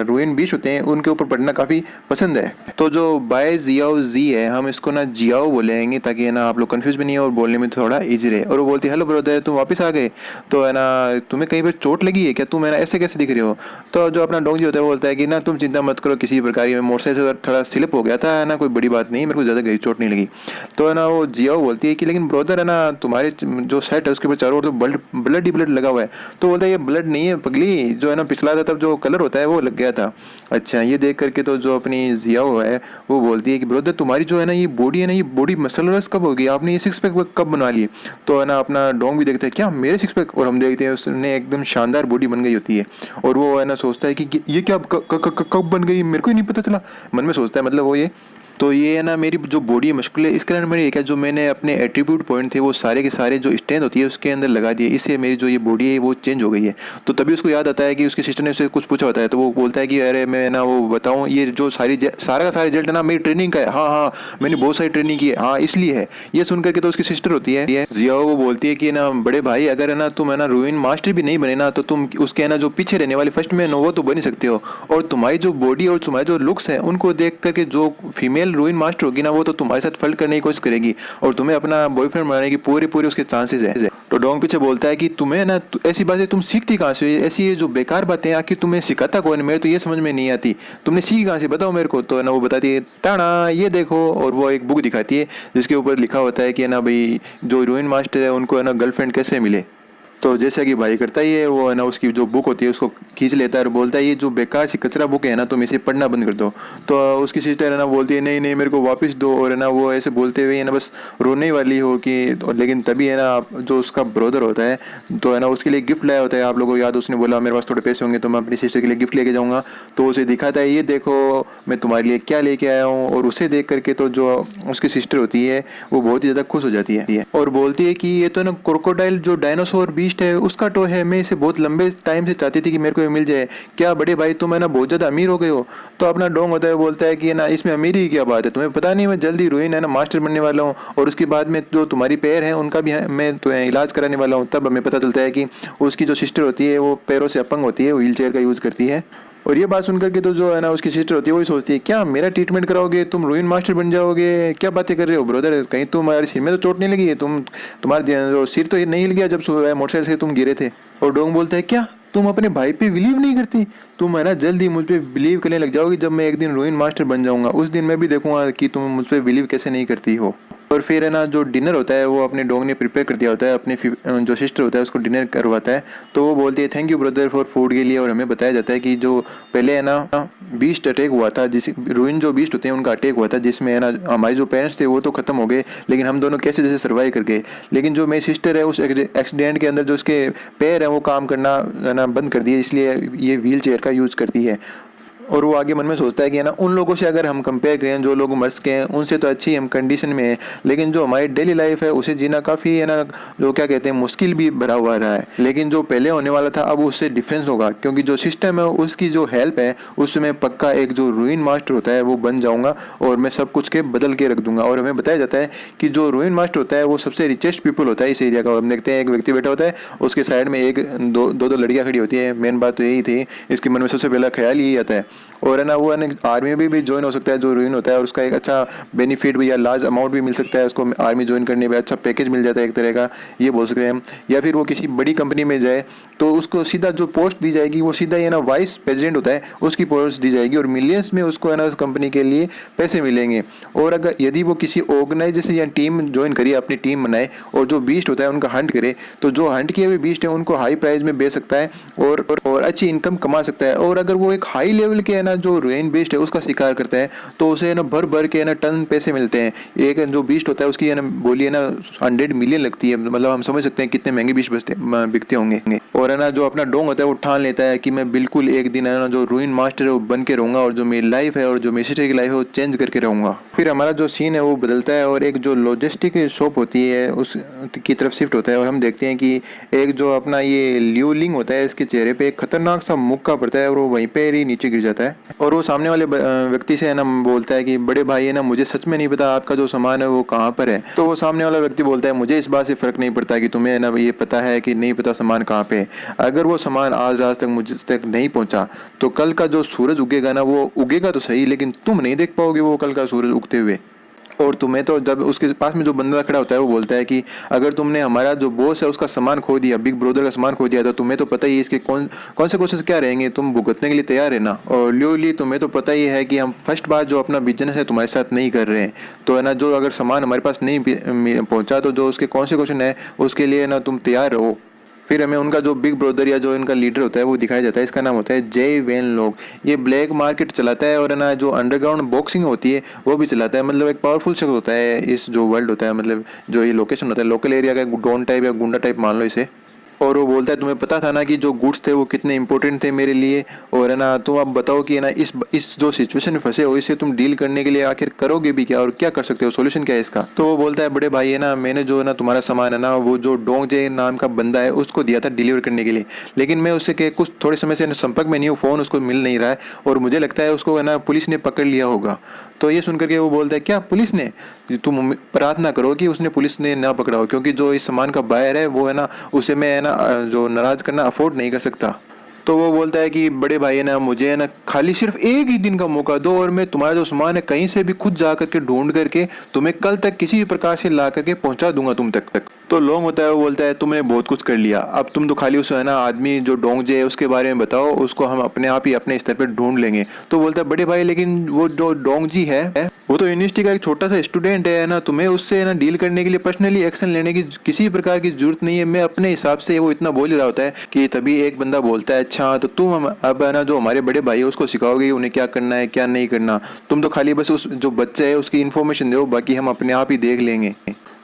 रूइन बीस्ट होते हैं उनके ऊपर पढ़ना काफ़ी पसंद है। तो जो बाई जियाओ जी है हम इसको ना जियाओ बोलेंगे ताकि है ना आप लोग कंफ्यूज भी नहीं हो और बोलने में थोड़ा ईजी रहे। और वो बोलती है हेलो ब्रदर, तुम वापस आ गए, तो है ना तुम्हें कहीं पर चोट लगी है क्या, तुम है ना ऐसे कैसे दिख रहे हो? तो जो अपना डोंग जी होता है वो बोलता है कि ना तुम चिंता मत करो, किसी प्रकार की मोटरसाइकिल से थोड़ा स्लिप हो गया था, है ना, कोई बड़ी बात नहीं, मेरे को ज़्यादा गहरी चोट नहीं लगी। तो है ना वो जियाओ बोलती है कि लेकिन ब्रदर है ना तुम्हारे जो सेट है उसके ऊपर चारों ओर तो ब्लड ही ब्लड लगा हुआ है। तो बोलता है ये ब्लड नहीं है पगली, जो है ना पिछला था तब जो कलर होता है वो लग गया था। अच्छा, ये देख करके तो जो अपनी जियाओ है वो बोलती है कि ब्रदर तुम्हारी जो है ना ये बॉडी है ना ये बॉडी मसलरस कब होगी, आपने ये 6 पैक कब बना ली? तो है ना अपना डोंग भी देखता है क्या मेरे 6 पैक, और हम देखते हैं उसने एकदम शानदार बॉडी बन गई होती है। और वो है ना सोचता है कि ये क्या कब बन गई, मेरे को ही नहीं पता चला। मन में सोचता है मतलब वो ये तो ये है ना मेरी जो बॉडी है मस्कुलर, इसके अंदर मेरी क्या जो मैंने अपने एट्रीब्यूट पॉइंट थे वो सारे के सारे जो स्ट्रेंथ होती है उसके अंदर लगा दिए, इससे मेरी जो ये बॉडी है वो चेंज हो गई है। तो तभी उसको याद आता है कि उसके सिस्टर ने उससे कुछ पूछा होता है, तो वो बोलता है कि अरे मैं ना वो बताऊँ, ये जो सारा का सारा रिजल्ट है ना मेरी ट्रेनिंग का है। हाँ हाँ, मैंने बहुत सारी ट्रेनिंग की है, हाँ इसलिए है। ये सुन करके तो उसकी सिस्टर होती है जिया, वो बोलती है कि ना बड़े भाई अगर है ना तुम है ना रूइन मास्टर भी नहीं बने ना, तो तुम उसके है ना जो पीछे रहने वाले फर्स्ट मैन हो वो तो बन ही सकते हो। और तुम्हारी जो बॉडी और तुम्हारे जो लुक्स हैं उनको देख करके जो फीमेल रूइन मास्टर होगी ना वो तो तुम्हारे साथ फ्लर्ट करने की कोशिश करेगी और तुम्हें अपना बॉयफ्रेंड बनाने की पूरे पूरे उसके चांसेस है। तो डोंग पीछे बोलता है कि तुम्हें ना ऐसी बातें तुम सीखती कहाँ से, ऐसी ये जो बेकार बातें आखिर तुम्हें सिखाता कौन, मेरे तो ये समझ में नहीं आती, तुमने सीखी कहाँ से बताओ मेरे को। तो है ना वो बताती है टाणा ये देखो, और वो एक बुक दिखाती है जिसके ऊपर लिखा होता है कि है ना भाई जो रूइन मास्टर है उनको है ना गर्लफ्रेंड कैसे मिले। तो जैसा कि भाई करता ही है वो है ना उसकी जो बुक होती है उसको खींच लेता है और बोलता है ये जो बेकार सी कचरा बुक है ना तुम इसे पढ़ना बंद कर दो। तो उसकी सिस्टर है ना बोलती है नहीं नहीं मेरे को वापस दो, और है ना वो ऐसे बोलते हुए है ना बस रोने वाली हो कि लेकिन तभी है ना जो उसका ब्रदर होता है तो है ना उसके लिए गिफ्ट लाया होता है। आप लोगों को याद, उसने बोला मेरे पास थोड़े पैसे होंगे तो मैं अपनी सिस्टर के लिए गिफ्ट लेके जाऊँगा। तो उसे दिखाता है ये देखो मैं तुम्हारे लिए क्या लेके आया हूँ, और उसे देख करके तो जो उसकी सिस्टर होती है वो बहुत ही ज़्यादा खुश हो जाती है और बोलती है कि ये तो ना क्रोकोडाइल जो डायनासोर बीस्ट है उसका टॉय है, मैं इसे बहुत लंबे टाइम से चाहती थी कि मेरे को ये मिल जाए। क्या बड़े भाई तुम है ना बहुत ज़्यादा अमीर हो गए हो। तो अपना डोंग होता है बोलता है कि ना इसमें अमीरी की क्या बात है, तुम्हें पता नहीं मैं जल्दी रूइन है ना मास्टर बनने वाला हूँ, और उसके बाद में जो तुम्हारी पैर है उनका भी है मैं तो इलाज कराने वाला हूँ। तब हमें पता चलता है कि उसकी जो सिस्टर होती है वो पैरों से अपंग होती है, व्हील चेयर का यूज़ करती है। और ये बात सुनकर के तो जो है ना उसकी सिस्टर होती है वही सोचती है क्या मेरा ट्रीटमेंट कराओगे, तुम रूइन मास्टर बन जाओगे, क्या बातें कर रहे हो ब्रदर, कहीं तुम्हारे सिर में तो चोट नहीं लगी है, तुम्हारा जो सिर तो ये नहीं हिल गया जब मोटरसाइकिल से तुम गिरे थे। और डोंग बोलता है क्या तुम अपने भाई पे बिलीव नहीं करती, तुम है ना जल्दी मुझ पे बिलीव करने लग जाओगी जब मैं एक दिन रूइन मास्टर बन जाऊंगा, उस दिन मैं भी देखूंगा कि तुम मुझ पे बिलीव कैसे नहीं करती हो। और फिर है ना जो डिनर होता है वो अपने डॉग ने प्रिपेयर कर दिया होता है, अपनी जो सिस्टर होता है उसको डिनर करवाता है। तो वो बोलती है thank you brother for food के लिए, और हमें बताया जाता है कि जो पहले है ना बीस्ट अटैक हुआ था, जिस रूइन जो बीस्ट होते हैं उनका अटैक हुआ था, जिसमें है ना हमारे जो पेरेंट्स थे वो तो खत्म हो गए लेकिन हम दोनों कैसे जैसे सर्वाइव कर गए। लेकिन जो मेरी सिस्टर है उस एक्सीडेंट के अंदर जो उसके पैर हैं वो काम करना है ना बंद कर दिए, इसलिए ये व्हील चेयर का यूज़ करती है। और वो आगे मन में सोचता है कि है ना उन लोगों से अगर हम कंपेयर करें जो लोग मर सके हैं उनसे तो अच्छी हम कंडीशन में हैं, लेकिन जो हमारी डेली लाइफ है उसे जीना काफ़ी है ना जो क्या कहते हैं मुश्किल भी भरा हुआ रहा है। लेकिन जो पहले होने वाला था अब उससे डिफरेंस होगा, क्योंकि जो सिस्टम है उसकी जो हेल्प है उसमें पक्का एक जो रूइन मास्टर होता है वो बन जाऊंगा और मैं सब कुछ के बदल के रख दूंगा। और हमें बताया जाता है कि जो रूइन मास्टर होता है वो सबसे रिचेस्ट पीपल होता है इस एरिया का। हम देखते हैं एक व्यक्ति बैठा होता है, उसके साइड में एक दो लड़कियां खड़ी होती है। मेन बात तो यही थी, इसके मन में सबसे पहला ख्याल यही आता है। और है ना वो आर्मी में भी ज्वाइन हो सकता है जो रूइन होता है, और उसका एक अच्छा बेनिफिट भी या लार्ज अमाउंट भी मिल सकता है उसको, आर्मी ज्वाइन करने में अच्छा पैकेज मिल जाता है एक तरह का, ये बोल सकते हैं हम। या फिर वो किसी बड़ी कंपनी में जाए तो उसको सीधा जो पोस्ट दी जाएगी वो सीधा ये ना वाइस प्रेसिडेंट होता है उसकी पोस्ट दी जाएगी, और मिलियंस में उसको है ना उस कंपनी के लिए पैसे मिलेंगे। और अगर यदि वो किसी ऑर्गेनाइजेशन या टीम ज्वाइन करिए, अपनी टीम बनाए और जो बीस्ट होता है उनका हंट करे, तो जो हंट किए हुए बीस्ट है उनको हाई प्राइस में बेच सकता है और अच्छी इनकम कमा सकता है। और अगर वो एक हाई लेवल के है ना जो रूइन बीस्ट है उसका शिकार करता है तो उसे है ना भर भर के है ना टन पैसे मिलते हैं। एक जो बीस्ट होता है उसकी है ना बोली है ना 100 मिलियन लगती है, मतलब हम समझ सकते हैं कितने महंगे बीस्ट बिकते होंगे। और है ना जो अपना डोंग होता है वो ठान लेता है कि मैं बिल्कुल एक दिन है ना जो रूइन मास्टर है वो बन के रहूंगा, और जो मेरी लाइफ है और जो मेरी सिस्टर की लाइफ है वो चेंज करके रहूंगा। फिर हमारा जो सीन है वो बदलता है और एक जो लॉजिस्टिक शॉप होती है उस की तरफ शिफ्ट होता है, और हम देखते हैं कि एक जो अपना ये ल्यूलिंग होता है इसके चेहरे पे एक खतरनाक सा मुक्का पड़ता है और वो वहीं पे ही नीचे गिर जाता है। और वो सामने वाले व्यक्ति से है ना बोलता है कि बड़े भाई है ना मुझे सच में नहीं पता आपका जो सामान है वो कहाँ पर है। तो वो सामने वाला व्यक्ति बोलता है मुझे इस बात से फर्क नहीं पड़ता कि तुम्हें है ना ये पता है कि नहीं पता सामान कहाँ पे है, अगर वो सामान आज रात तक मुझ तक नहीं पहुंचा तो कल का जो सूरज उगेगा ना वो उगेगा तो सही लेकिन तुम नहीं देख पाओगे वो कल का सूरज उगते हुए। और तुम्हें तो जब उसके पास में जो बंदा खड़ा होता है वो बोलता है कि अगर तुमने हमारा जो बॉस है उसका सामान खो दिया, बिग ब्रदर का सामान खो दिया, तो तुम्हें तो पता ही है इसके कौन कौन से क्वेश्चन क्या रहेंगे, तुम भुगतने के लिए तैयार है ना। और ल्यूली तुम्हें तो पता ही है कि हम फर्स्ट बार जो अपना बिजनेस है तुम्हारे साथ नहीं कर रहे हैं, तो है ना जो अगर सामान हमारे पास नहीं पहुंचा तो जो उसके कौन से क्वेश्चन है उसके लिए ना तुम तैयार रहो। फिर हमें उनका जो बिग ब्रदर या जो इनका लीडर होता है वो दिखाया जाता है, इसका नाम होता है जय वेन लोग। ये ब्लैक मार्केट चलाता है और है ना जो अंडरग्राउंड बॉक्सिंग होती है वो भी चलाता है, मतलब एक पावरफुल शख्स होता है इस जो वर्ल्ड होता है, मतलब जो ये लोकेशन होता है लोकल एरिया का डॉन टाइप या गुंडा टाइप मान लो इसे। और वो बोलता है तुम्हें पता था ना कि जो गुड्स थे वो कितने इंपॉर्टेंट थे मेरे लिए, और है ना तुम अब बताओ कि है ना इस जो सिचुएशन में फंसे हो इससे तुम डील करने के लिए आखिर करोगे भी क्या और क्या कर सकते हो, सोल्यूशन क्या है इसका। तो वो बोलता है बड़े भाई है ना मैंने जो है ना तुम्हारा सामान है ना वो जो डोंगजे नाम का बंदा है उसको दिया था डिलीवर करने के लिए, लेकिन मैं उससे के कुछ थोड़े समय से संपर्क में नहीं हूँ, फ़ोन उसको मिल नहीं रहा है और मुझे लगता है उसको है ना पुलिस ने पकड़ लिया होगा। तो ये सुनकर के वो बोलता है क्या पुलिस ने, तुम प्रार्थना करो कि उसने पुलिस ने ना पकड़ा हो, क्योंकि जो इस सामान का बायर है वो है ना उसे मैं है ना जो नाराज करना अफोर्ड नहीं कर सकता। तो वो बोलता है कि बड़े भाई है ना मुझे है ना खाली सिर्फ एक ही दिन का मौका दो और मैं तुम्हारा जो सामान है कहीं से भी खुद जा करके ढूंढ करके तुम्हें कल तक किसी भी प्रकार से ला करके पहुंचा दूंगा तुम तक। तो लोंग होता है वो बोलता है तुमने बहुत कुछ कर लिया, अब तुम तो खाली उस है ना आदमी जो डोंगजे है उसके बारे में बताओ, उसको हम अपने आप ही अपने स्तर पर ढूंढ लेंगे। तो बोलता है बड़े भाई लेकिन वो जो डोंगजी है वो तो यूनिवर्सिटी का एक छोटा सा स्टूडेंट है ना, तुम्हें उससे है ना डील करने के लिए पर्सनली एक्शन लेने की किसी प्रकार की जरूरत नहीं है, मैं अपने हिसाब से, वो इतना बोल ही रहा होता है कि तभी एक बंदा बोलता है अच्छा तो तुम अब है ना जो हमारे बड़े भाई है उसको सिखाओगे उन्हें क्या करना है क्या नहीं करना, तुम तो खाली बस उस जो बच्चा है उसकी इन्फॉर्मेशन दो, बाकी हम अपने आप ही देख लेंगे।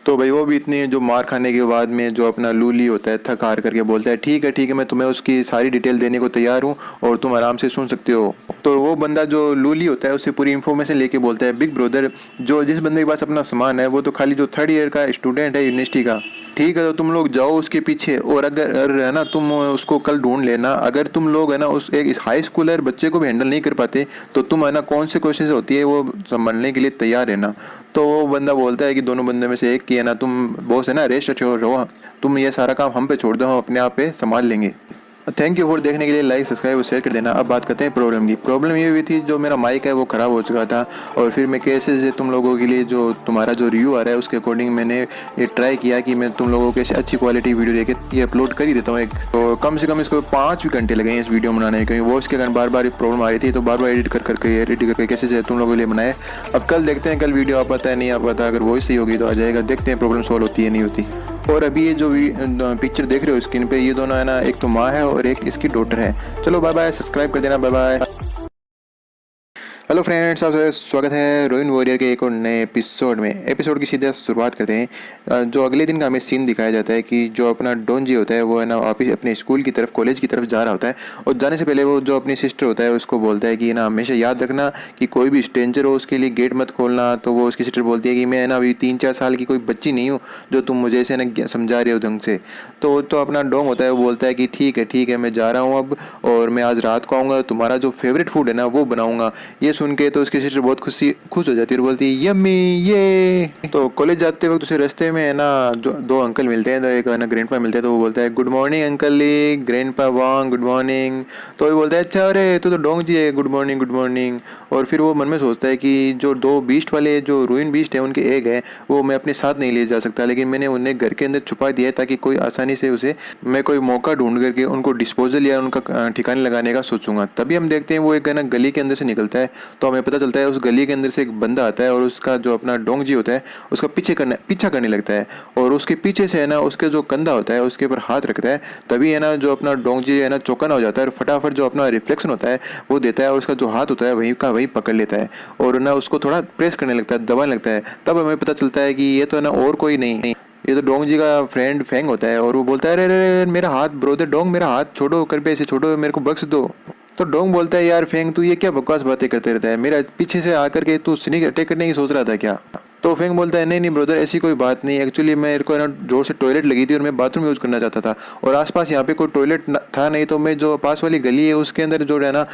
तो भाई वो भी इतनी जो मार खाने के बाद में जो अपना लूली होता है थक हार करके बोलता है ठीक है मैं तुम्हें उसकी सारी डिटेल देने को तैयार हूँ और तुम आराम से सुन सकते हो। तो वो बंदा जो लूली होता है उससे पूरी इन्फॉर्मेशन लेके बोलता है बिग ब्रदर जो जिस बंदे के पास अपना सामान है वो तो खाली जो 3rd ईयर का स्टूडेंट है यूनिवर्सिटी का, ठीक है तो तुम लोग जाओ उसके पीछे और अगर है ना तुम उसको कल ढूंढ लेना, अगर तुम लोग है ना उस एक हाई स्कूलर बच्चे को भी हैंडल नहीं कर पाते तो तुम है ना कौन से क्वेश्चन होती है वो संभालने के लिए तैयार रहना। तो वो बंदा बोलता है कि दोनों बंदे में से एक की है ना तुम बॉस है ना रेस्ट रहो, तुम ये सारा काम हम पे छोड़ दो हम अपने आप पे संभाल लेंगे। थैंक यू फॉर देखने के लिए, लाइक सब्सक्राइब और शेयर कर देना। अब बात करते हैं प्रॉब्लम की। प्रॉब्लम ये हुई थी जो मेरा माइक है वो ख़राब हो चुका था और फिर मैं कैसे से तुम लोगों के लिए जो तुम्हारा जो रिव्यू आ रहा है उसके अकॉर्डिंग मैंने ये ट्राई किया कि मैं तुम लोगों के अच्छी क्वालिटी वीडियो देके ये अपलोड कर ही देता हूँ एक, तो कम से कम इसको 5 भी घंटे लगे इस वीडियो बनाने, क्योंकि वॉइस के कारण बार बार प्रॉब्लम आ रही थी तो बार बार एडिट करके कैसे से तुम लोगों के लिए बनाए। अब कल देखते हैं कल वीडियो आ पाता है नहीं आ पाता, अगर वॉइस सही होगी तो आ जाएगा, देखते हैं प्रॉब्लम सॉल्व होती है नहीं होती। और अभी ये जो पिक्चर देख रहे हो स्क्रीन पे ये दोनों है ना एक तो माँ है और एक इसकी डॉटर है। चलो बाय बाय, सब्सक्राइब कर देना, बाय बाय। हेलो फ्रेंड्स, आप स्वागत है रोइन वॉरियर के एक और नए एपिसोड में। एपिसोड की सीधे शुरुआत करते हैं। जो अगले दिन का हमें सीन दिखाया जाता है कि जो अपना डोंजी होता है वो है ना वापिस अपने स्कूल की तरफ कॉलेज की तरफ जा रहा होता है और जाने से पहले वो जो अपनी सिस्टर होता है उसको बोलता है कि ना हमेशा याद रखना कि कोई भी स्ट्रेंजर हो उसके लिए गेट मत खोलना। तो वो उसकी सिस्टर बोलती है कि मैं ना अभी 3-4 साल की कोई बच्ची नहीं हूँ जो तुम मुझे ऐसे ना समझा रहे हो ढंग से। तो अपना डोंग होता है वो बोलता है कि ठीक है मैं जा रहा हूँ अब और मैं आज रात को आऊँगा, तुम्हारा जो फेवरेट फूड है ना वो बनाऊँगा। ये सुन के तो उसकी सिस्टर बहुत खुश हो जाती है और बोलती है यम्मी ये। तो कॉलेज जाते वक्त उसे रास्ते में है ना जो 2 अंकल मिलते हैं, तो एक है ना ग्रैंडपा मिलते हैं, तो वो बोलता है गुड मॉर्निंग अंकल ली, ग्रैंडपा वांग गुड मॉर्निंग। तो वो बोलता है अच्छा अरे तू तो डोंग जी है, गुड मॉर्निंग गुड मॉर्निंग। और फिर वो मन में सोचता है कि जो 2 बीस्ट वाले जो रूइन बीस्ट है उनके एग है वो मैं अपने साथ नहीं ले जा सकता, लेकिन मैंने उन्हें घर के अंदर छुपा दिया है ताकि कोई आसानी से उसे मैं कोई मौका ढूंढ करके उनको डिस्पोजल या उनका ठिकाने लगाने का सोचूंगा। तभी हम देखते हैं वो एक ना गली के अंदर से निकलता है, तो हमें पता चलता है उस गली के अंदर से एक बंदा आता है और उसका जो अपना डोंगजी होता है उसका पीछा करने लगता है और उसके पीछे से है ना उसके जो कंधा होता है उसके ऊपर हाथ रखता है। तभी है ना जो अपना डोंगजी है ना चौकन हो जाता है और फटाफट जो अपना रिफ्लेक्शन होता है वो देता है और उसका जो हाथ होता है वहीं का वहीं पकड़ लेता है और ना उसको थोड़ा प्रेस करने लगता है, दबाने लगता है। तब हमें पता चलता है कि ये तो है ना और कोई नहीं, ये तो डोंग जी का फ्रेंड फेंग होता है और वो बोलता है अरे अरे मेरा हाथ ब्रोदर डोंग, मेरा हाथ छोड़ो, कृपया इसे छोड़ो, मेरे को बख्श दो। तो डोंग बोलता है यार फेंग तू ये क्या बकवास बातें करते रहता है, मेरा पीछे से आकर के तू स्नीक अटैक करने की सोच रहा था क्या। तो फेंग बोलता है नहीं ब्रदर ऐसी कोई बात नहीं, एक्चुअली मेरे को ना जोर से टॉयलेट लगी थी और मैं बाथरूम यूज़ करना चाहता था और आसपास यहाँ पे कोई टॉयलेट था नहीं, तो मैं जो पास वाली गली है उसके अंदर जो है ना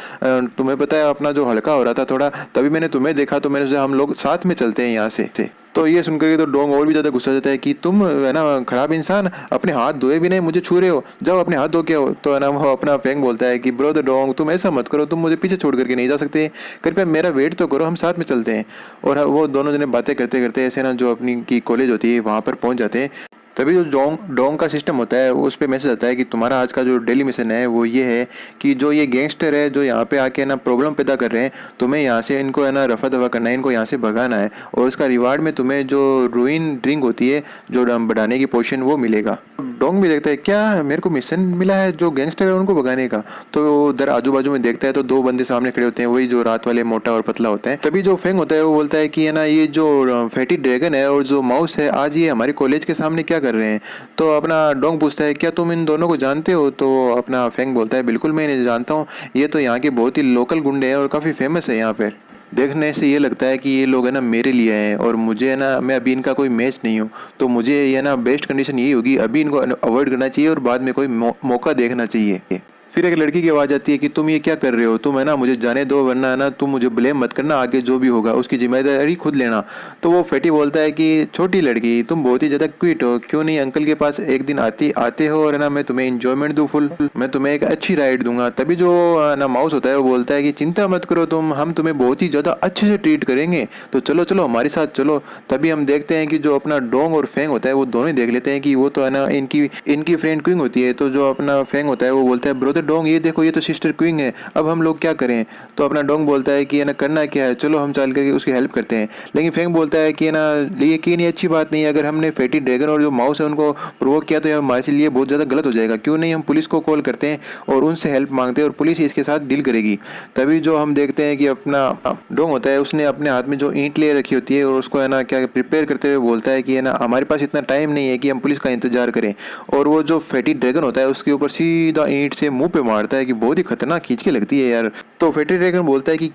तुम्हें पता है अपना जो हल्का हो रहा था थोड़ा, तभी मैंने तुम्हें देखा तो मैंने सोचा हम लोग साथ में चलते हैं यहाँ से। तो ये सुनकर के तो डोंग और भी ज़्यादा गुस्सा जाता है कि तुम है ना खराब इंसान, अपने हाथ धोए भी नहीं मुझे छू रहे हो, जाओ अपने हाथ धो के आओ। तो है ना वो अपना फेंग बोलता है कि ब्रदर डोंग तुम ऐसा मत करो, तुम मुझे पीछे छोड़ करके नहीं जा सकते, कृपया मेरा वेट तो करो, हम साथ में चलते हैं। और वो दोनों जने बातें करते करते ऐसे ना जो अपनी की कॉलेज होती है वहाँ पर पहुँच जाते हैं। तभी जो डोंग का सिस्टम होता है उस पर मैसेज आता है कि तुम्हारा आज का जो डेली मिशन है वो ये है कि जो ये गैंगस्टर है जो यहाँ पे आके ना प्रॉब्लम पैदा कर रहे हैं, तुम्हें यहाँ से इनको है ना रफा दफा करना है, इनको यहाँ से भगाना है और उसका रिवार्ड में तुम्हें जो रूइन ड्रिंक होती है जो बढ़ाने की पोशन वो मिलेगा। डोंग भी देखता है क्या मेरे को मिशन मिला है जो गैंगस्टर है उनको भगाने का। तो वो उधर आजू बाजू में देखता है तो दो बंदे सामने खड़े होते हैं, वही जो रात वाले मोटा और पतला होता है। तभी जो फेंग होता है वो बोलता है कि है ना ये जो फैटी ड्रैगन है और जो माउस है आज ये हमारे कॉलेज के सामने क्या कर रहे हैं। तो अपना डोंग पूछता है क्या तुम इन दोनों को जानते हो। तो अपना फेंग बोलता है बिल्कुल मैं इन्हें जानता हूँ, ये तो यहाँ के बहुत ही लोकल गुंडे हैं और काफ़ी फेमस है यहाँ पर। देखने से ये लगता है कि ये लोग है ना मेरे लिए हैं और मुझे है ना मैं अभी इनका कोई मैच नहीं हूँ। तो मुझे ये ना बेस्ट कंडीशन यही होगी अभी इनको अवॉइड करना चाहिए और बाद में कोई मौका देखना चाहिए। फिर एक लड़की की आवाज़ आती है कि तुम ये क्या कर रहे हो, तुम है ना मुझे जाने दो वरना है ना तुम मुझे ब्लेम मत करना, आगे जो भी होगा उसकी जिम्मेदारी खुद लेना। तो वो फैटी बोलता है कि छोटी लड़की तुम बहुत ही ज़्यादा क्विट हो, क्यों नहीं अंकल के पास एक दिन आते हो और है ना मैं तुम्हें इंजॉयमेंट दूँ फुल, मैं तुम्हें एक अच्छी राइड दूंगा। तभी जो ना माउस होता है वो बोलता है कि चिंता मत करो तुम, हम तुम्हें बहुत ही ज़्यादा अच्छे से ट्रीट करेंगे, तो चलो चलो हमारे साथ चलो। तभी हम देखते हैं कि जो अपना डोंग और फेंग होता है वो दोनों ही देख लेते हैं कि वो तो है ना इनकी फ्रेंड क्विंग होती है। तो जो अपना फेंग होता है वो बोलता है ब्रदर डोंग ये देखो ये तो सिस्टर क्विंग है, अब हम लोग क्या करें। तो अपना डोंग बोलता है कि है ना करना क्या है, चलो हम चल करके उसकी हेल्प करते हैं। लेकिन फेंग बोलता है कि है ना ये कि नहीं अच्छी बात नहीं है, अगर हमने फैटी ड्रैगन और जो माउस है उनको प्रोवोक किया तो ये हमारे लिए बहुत ज़्यादा गलत हो जाएगा, क्यों नहीं हम पुलिस को कॉल करते हैं और उनसे हेल्प मांगते हैं और पुलिस इसके साथ डील करेगी। तभी जो हम देखते हैं कि अपना डोंग होता है उसने अपने हाथ में जो ईंट ले रखी होती है और उसको है ना क्या प्रिपेयर करते हुए बोलता है कि है ना हमारे पास इतना टाइम नहीं है कि हम पुलिस का इंतजार करें। और वो जो फैटी ड्रैगन होता है उसके ऊपर सीधा ईंट से मुंह पे मारता है कि बहुत ही खतरनाक खींच के लगती है यार। तो फैटी ड्रैगन बोलता है कि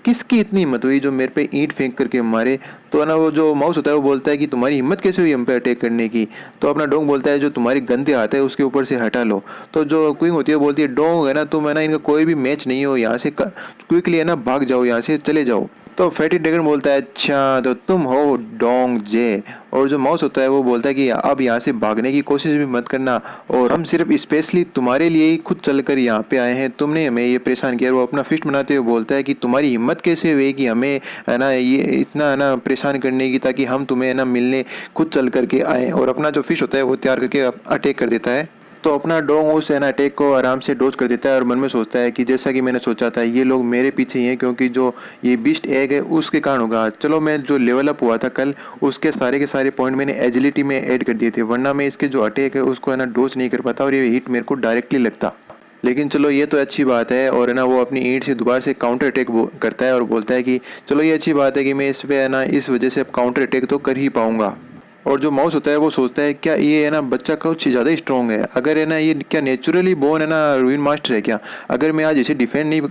किसकी इतनी हिम्मत हुई जो मेरे पे ईंट फेंक करके मारे। तो है ना वो जो माउस होता है वो बोलता है कि तुम्हारी हिम्मत कैसे हुई हम पे अटैक करने की। तो अपना डोंग बोलता है जो तुम्हारे गंदे हाथ है उसके ऊपर से हटा लो। तो जो क्विंग होती है बोलती है डोंग है ना तुम है ना इनका कोई भी मैच नहीं हो, यहाँ से क्विकली है ना भाग जाओ, यहाँ से चले जाओ। तो फैटी ड्रैगन बोलता है अच्छा तो तुम हो डोंग जे। और जो माउस होता है वो बोलता है कि अब यहाँ से भागने की कोशिश भी मत करना और हम सिर्फ स्पेशली तुम्हारे लिए ही खुद चलकर यहाँ पे आए हैं, तुमने हमें ये परेशान किया। वो अपना फिस्ट बनाते हुए बोलता है कि तुम्हारी हिम्मत कैसे हुई कि हमें है ना ये इतना है ना परेशान करने की, ताकि हम तुम्हें है ना मिलने खुद चल करके आए। और अपना जो फिश होता है वो तैयार करके अटैक कर देता है। तो अपना डोंग उस है ना अटैक को आराम से डोज कर देता है और मन में सोचता है कि जैसा कि मैंने सोचा था ये लोग मेरे पीछे ही हैं, क्योंकि जो ये बीस्ट एग है उसके कारण होगा। चलो मैं जो लेवल अप हुआ था कल उसके सारे के सारे पॉइंट मैंने एजिलिटी में ऐड कर दिए थे, वरना मैं इसके जो अटैक है उसको है ना डोज नहीं कर पाता और ये हिट मेरे को डायरेक्टली लगता। लेकिन चलो ये तो अच्छी बात है। और है ना वो अपनी ईंट से दोबारा से काउंटर अटैक करता है और बोलता है कि चलो ये अच्छी बात है कि मैं इस पे है ना इस वजह से अब काउंटर अटैक तो कर ही पाऊंगा। और जो माउस होता है वो सोचता है क्या ये है ना बच्चा कुछ ज़्यादा ही स्ट्रॉन्ग है, अगर है ना ये क्या नेचुरली बोर्न है ना रूइन मास्टर है क्या, अगर मैं आज इसे डिफेंड नहीं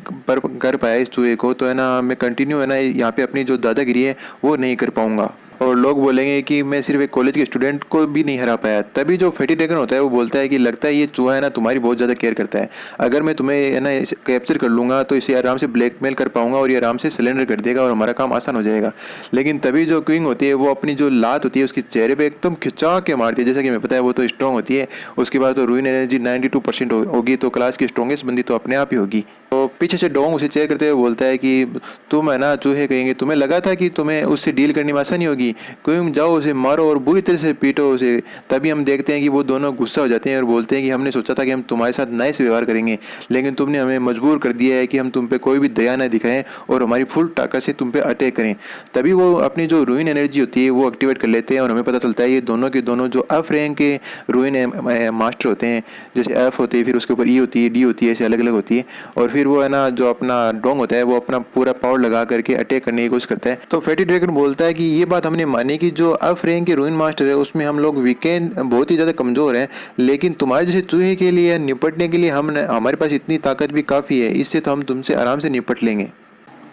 कर पाया इस चूहे को तो है ना मैं कंटिन्यू है ना यहाँ पे अपनी जो दादागिरी है वो नहीं कर पाऊंगा और लोग बोलेंगे कि मैं सिर्फ एक कॉलेज के स्टूडेंट को भी नहीं हरा पाया। तभी जो फैटी ड्रैगन होता है वो बोलता है कि लगता है ये चूहा है ना तुम्हारी बहुत ज़्यादा केयर करता है, अगर मैं तुम्हें है ना इसे कैप्चर कर लूँगा तो इसे आराम से ब्लैकमेल कर पाऊंगा और ये आराम से सिलेंडर कर देगा और हमारा काम आसान हो जाएगा। लेकिन तभी जो क्विंग होती है वो अपनी जो लात होती है उसके चेहरे पर एकदम खिंचा के मारती है। जैसा कि मैं पता है वो तो स्ट्रॉन्ग होती है, उसके बाद तो रूइन एनर्जी 92% होगी, तो क्लास की स्ट्रॉन्गेस्ट बंदी तो अपने आप ही होगी। तो पीछे से डोंग उसे चेयर करते हुए बोलता है कि तुम है ना चूहे कहेंगे, तुम्हें लगा था कि तुम्हें उससे डील करने में आसानी होगी, क्यों जाओ उसे मारो और बुरी तरह से पीटो उसे। तभी हम देखते हैं कि वो दोनों गुस्सा हो जाते हैं और बोलते हैं कि हमने सोचा था कि हम तुम्हारे साथ नए से व्यवहार करेंगे, लेकिन तुमने हमें मजबूर कर दिया है कि हम तुम पे कोई भी दया न दिखाएं और हमारी फुल ताकत से तुम पे अटैक करें। तभी वो अपनी जो रूइन एनर्जी होती है वो एक्टिवेट कर लेते हैं और हमें पता चलता है ये दोनों के दोनों जो एफ रैंक के रूइन मास्टर होते हैं, जैसे एफ होते हैं फिर उसके ऊपर ई होती है डी होती है, ऐसे अलग अलग होती है। और फिर वो है ना जो अपना डोंग होता है वो अपना पूरा पावर लगा करके अटैक करने की कोशिश करता है। तो फैटी ड्रैगन बोलता है कि ये बात हमने मानी कि जो एफ रैंक के रूइन मास्टर है उसमें हम लोग वीकेंड बहुत ही ज़्यादा कमज़ोर हैं, लेकिन तुम्हारे जैसे चूहे के लिए निपटने के लिए हमारे पास इतनी ताकत भी काफ़ी है, इससे तो हम तुमसे आराम से निपट लेंगे।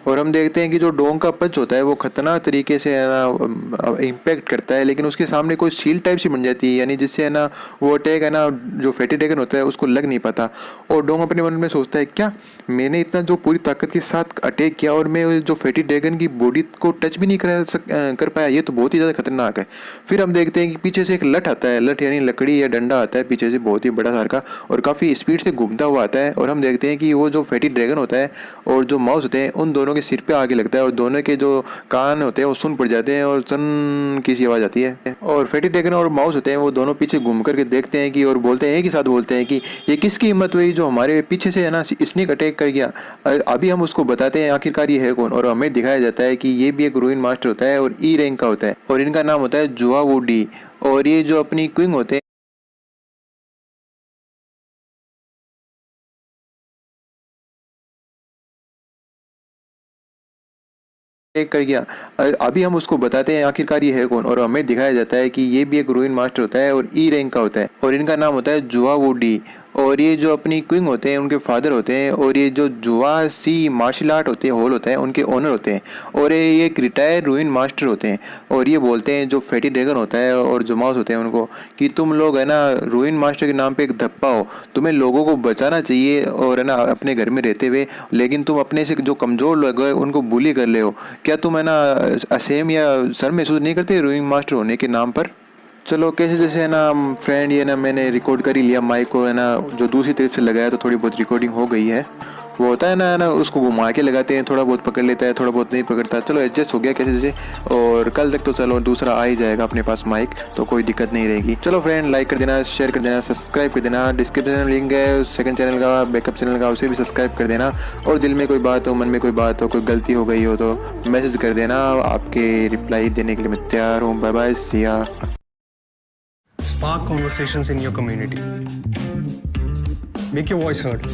और हम देखते हैं कि जो डोंग का पंच होता है वो खतरनाक तरीके से है ना इम्पैक्ट करता है, लेकिन उसके सामने कोई शील्ड टाइप सी बन जाती है, यानी जिससे है ना वो अटैक है ना जो फैटी ड्रैगन होता है उसको लग नहीं पाता। और डोंग अपने मन में सोचता है क्या मैंने इतना जो पूरी ताकत के साथ अटैक किया और मैं जो फैटी ड्रैगन की बॉडी को टच भी नहीं कर पाया, ये तो बहुत ही ज़्यादा खतरनाक है। फिर हम देखते हैं कि पीछे से एक लठ आता है, लठ यानी लकड़ी या डंडा आता है पीछे से बहुत ही बड़ा सार का और काफ़ी स्पीड से घूमता हुआ आता है। और हम देखते हैं कि वो जो फैटी ड्रैगन होता है और जो माउस होते हैं उन दोनों के सिर पे आगे लगता है और दोनों के जो कान होते हैं वो सुन पड़ जाते हैं और सन की सी आवाज़ आती है। और फैटी ड्रैगन और माउस होते हैं वो दोनों पीछे घूम करके देखते हैं कि और बोलते हैं एक ही साथ बोलते हैं कि ये किसकी हिम्मत हुई जो हमारे पीछे से है ना स्नेक अटैक कर गया। अभी हम उसको बताते हैं आखिरकार ये है कौन, और हमें दिखाया जाता है कि ये भी एक रूइन मास्टर होता है और ई रैंक का होता है और इनका नाम होता है जुआ वुडी। और ये जो अपनी क्विंग होते हैं एक कर गया। अभी हम उसको बताते हैं आखिरकार ये है कौन, और हमें दिखाया जाता है कि ये भी एक रूइन मास्टर होता है और ई रैंक का होता है, और इनका नाम होता है जुआ वोडी। और ये जो अपनी क्विंग होते हैं उनके फादर होते हैं, और ये जो जुआ सी मार्शल आर्ट होते हैं हॉल होता है उनके ओनर होते हैं, और ये एक रिटायर्ड रूइन मास्टर होते हैं। और ये बोलते हैं जो फैटी ड्रैगन होता है और जो माउस होते हैं उनको कि तुम लोग है ना रूइन मास्टर के नाम पे एक धप्पा हो, तुम्हें लोगों को बचाना चाहिए और है ना अपने घर में रहते हुए, लेकिन तुम अपने से जो कमज़ोर लोग हैं उनको बुली कर ले हो। क्या तुम है ना असेम या शर्म महसूस नहीं करते रूइन मास्टर होने के नाम पर? चलो कैसे जैसे है ना फ्रेंड, ये ना मैंने रिकॉर्ड कर ही लिया माइक को, है ना जो दूसरी तरफ से लगाया तो थोड़ी बहुत रिकॉर्डिंग हो गई है। वो होता है ना उसको घुमा के लगाते हैं, थोड़ा बहुत पकड़ लेता है, थोड़ा बहुत नहीं पकड़ता। चलो एडजस्ट हो गया कैसे जैसे, और कल तक तो चलो दूसरा आ ही जाएगा अपने पास माइक, तो कोई दिक्कत नहीं रहेगी। चलो फ्रेंड, लाइक कर देना, शेयर कर देना, सब्सक्राइब कर देना। डिस्क्रिप्शन में लिंक है सेकंड चैनल का, बैकअप चैनल का, उसे भी सब्सक्राइब कर देना। और दिल में कोई बात हो, मन में कोई बात हो, कोई गलती हो गई हो तो मैसेज कर देना, आपके रिप्लाई देने के लिए मैं तैयार हूँ। बाय बाय, सी या। Spark conversations in your community. Make your voice heard.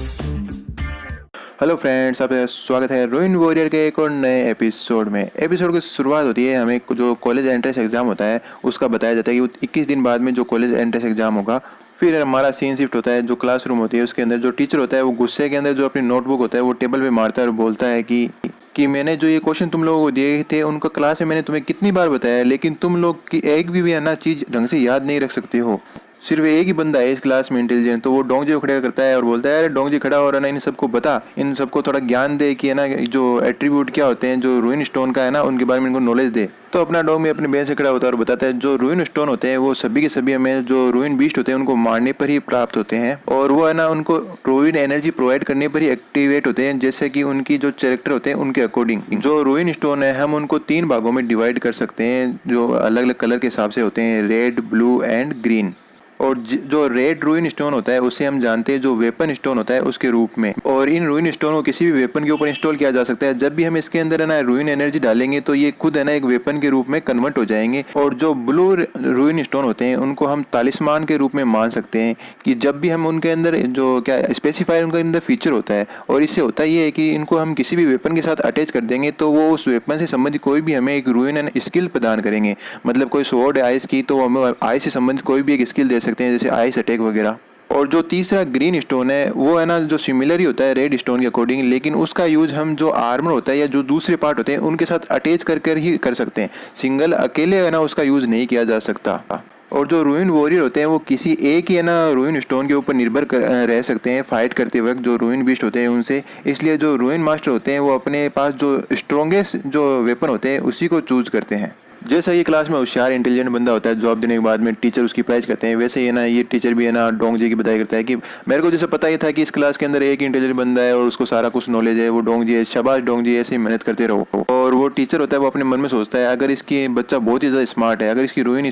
Hello friends, आपका स्वागत है रूइन वॉरियर के एक और नए एपिसोड में। एपिसोड की शुरुआत होती है, हमें जो कॉलेज एंट्रेंस एग्जाम होता है उसका बताया जाता है कि 21 दिन बाद में जो कॉलेज एंट्रेंस एग्जाम होगा। फिर हमारा सीन शिफ्ट होता है, जो क्लासरूम होती है उसके अंदर जो टीचर होता है वो गुस्से के अंदर जो अपनी नोटबुक होता है वो टेबल पे मारता है और बोलता है कि मैंने जो ये क्वेश्चन तुम लोगों को दिए थे उनका क्लास में मैंने तुम्हें कितनी बार बताया, लेकिन तुम लोग की एक भी है ना चीज़ ढंग से याद नहीं रख सकते हो। सिर्फ एक ही बंदा है इस क्लास में इंटेलिजेंट, तो वो डोंगजी को खड़ा करता है और बोलता है अरे डोंगजी खड़ा हो रहा है ना, इन सबको बता, इन सबको थोड़ा ज्ञान दे कि है ना जो एट्रीब्यूट क्या होते हैं जो रूइन स्टोन का है ना उनके बारे में इनको नॉलेज दे। तो अपना डोंग भी अपने बेंच से खड़ा होता है और बताता है जो रूइन स्टोन होते हैं वो सभी के सभी हमें जो रूइन बीस्ट होते हैं उनको मारने पर ही प्राप्त होते हैं, और वो है ना उनको रूइन एनर्जी प्रोवाइड करने पर ही एक्टिवेट होते हैं, जैसे कि उनकी जो कैरेक्टर होते हैं उनके अकॉर्डिंग। जो रूइन स्टोन है हम उनको 3 भागों में डिवाइड कर सकते हैं जो अलग अलग कलर के हिसाब से होते हैं, रेड, ब्लू एंड ग्रीन। और जो रेड रूइन स्टोन होता है उसे हम जानते हैं जो वेपन स्टोन होता है उसके रूप में, और इन रूइन स्टोन को किसी भी वेपन के ऊपर इंस्टॉल किया जा सकता है। जब भी हम इसके अंदर है ना रूइन एनर्जी डालेंगे तो ये खुद है ना एक वेपन के रूप में कन्वर्ट हो जाएंगे। और जो ब्लू रूइन स्टोन होते हैं उनको हम तालिस्मान के रूप में मान सकते हैं कि जब भी हम उनके अंदर जो क्या स्पेसिफायर उनके अंदर फीचर होता है, और इससे होता ये है कि इनको हम किसी भी वेपन के साथ अटैच कर देंगे तो वो उस वेपन से संबंधित कोई भी हमें एक रूइन स्किल प्रदान करेंगे। मतलब कोई स्वॉर्ड है आइस की तो हमें आइस से संबंधित कोई भी एक स्किल दे सकते हैं, जैसे आइस अटैक वगैरह। और जो तीसरा ग्रीन स्टोन है वो है ना जो सिमिलर ही होता है रेड स्टोन के अकॉर्डिंग, लेकिन उसका यूज हम जो आर्मर होता है या जो दूसरे पार्ट होते हैं उनके साथ अटैच कर ही कर सकते हैं, सिंगल अकेले है ना उसका यूज नहीं किया जा सकता। और जो रूइन वॉरियर होते हैं वो किसी एक ही है ना रूइन स्टोन के ऊपर निर्भर रह सकते हैं फाइट करते वक्त जो रूइन बीस्ट होते हैं उनसे। इसलिए जो रूइन मास्टर होते हैं वो अपने पास जो स्ट्रॉन्गेस्ट जो वेपन होते हैं उसी को चूज करते हैं। जैसा ये क्लास में होशियार इंटेलिजेंट बंदा होता है जॉब देने के बाद में टीचर उसकी प्राइज करते हैं, वैसे ही ना ये टीचर भी है ना डोंग जी की बताई करता है कि मेरे को जैसे पता ही था कि इस क्लास के अंदर एक इंटेलिजेंट बंदा है और उसको सारा कुछ नॉलेज है, वो डोंग जी है, शाबाश डोंग जी, ऐसे ही मेहनत करते रहो। और वो टीचर होता है वो अपने मन में सोचता है अगर इसकी बच्चा बहुत ही ज़्यादा स्मार्ट है, अगर इसकी रूइन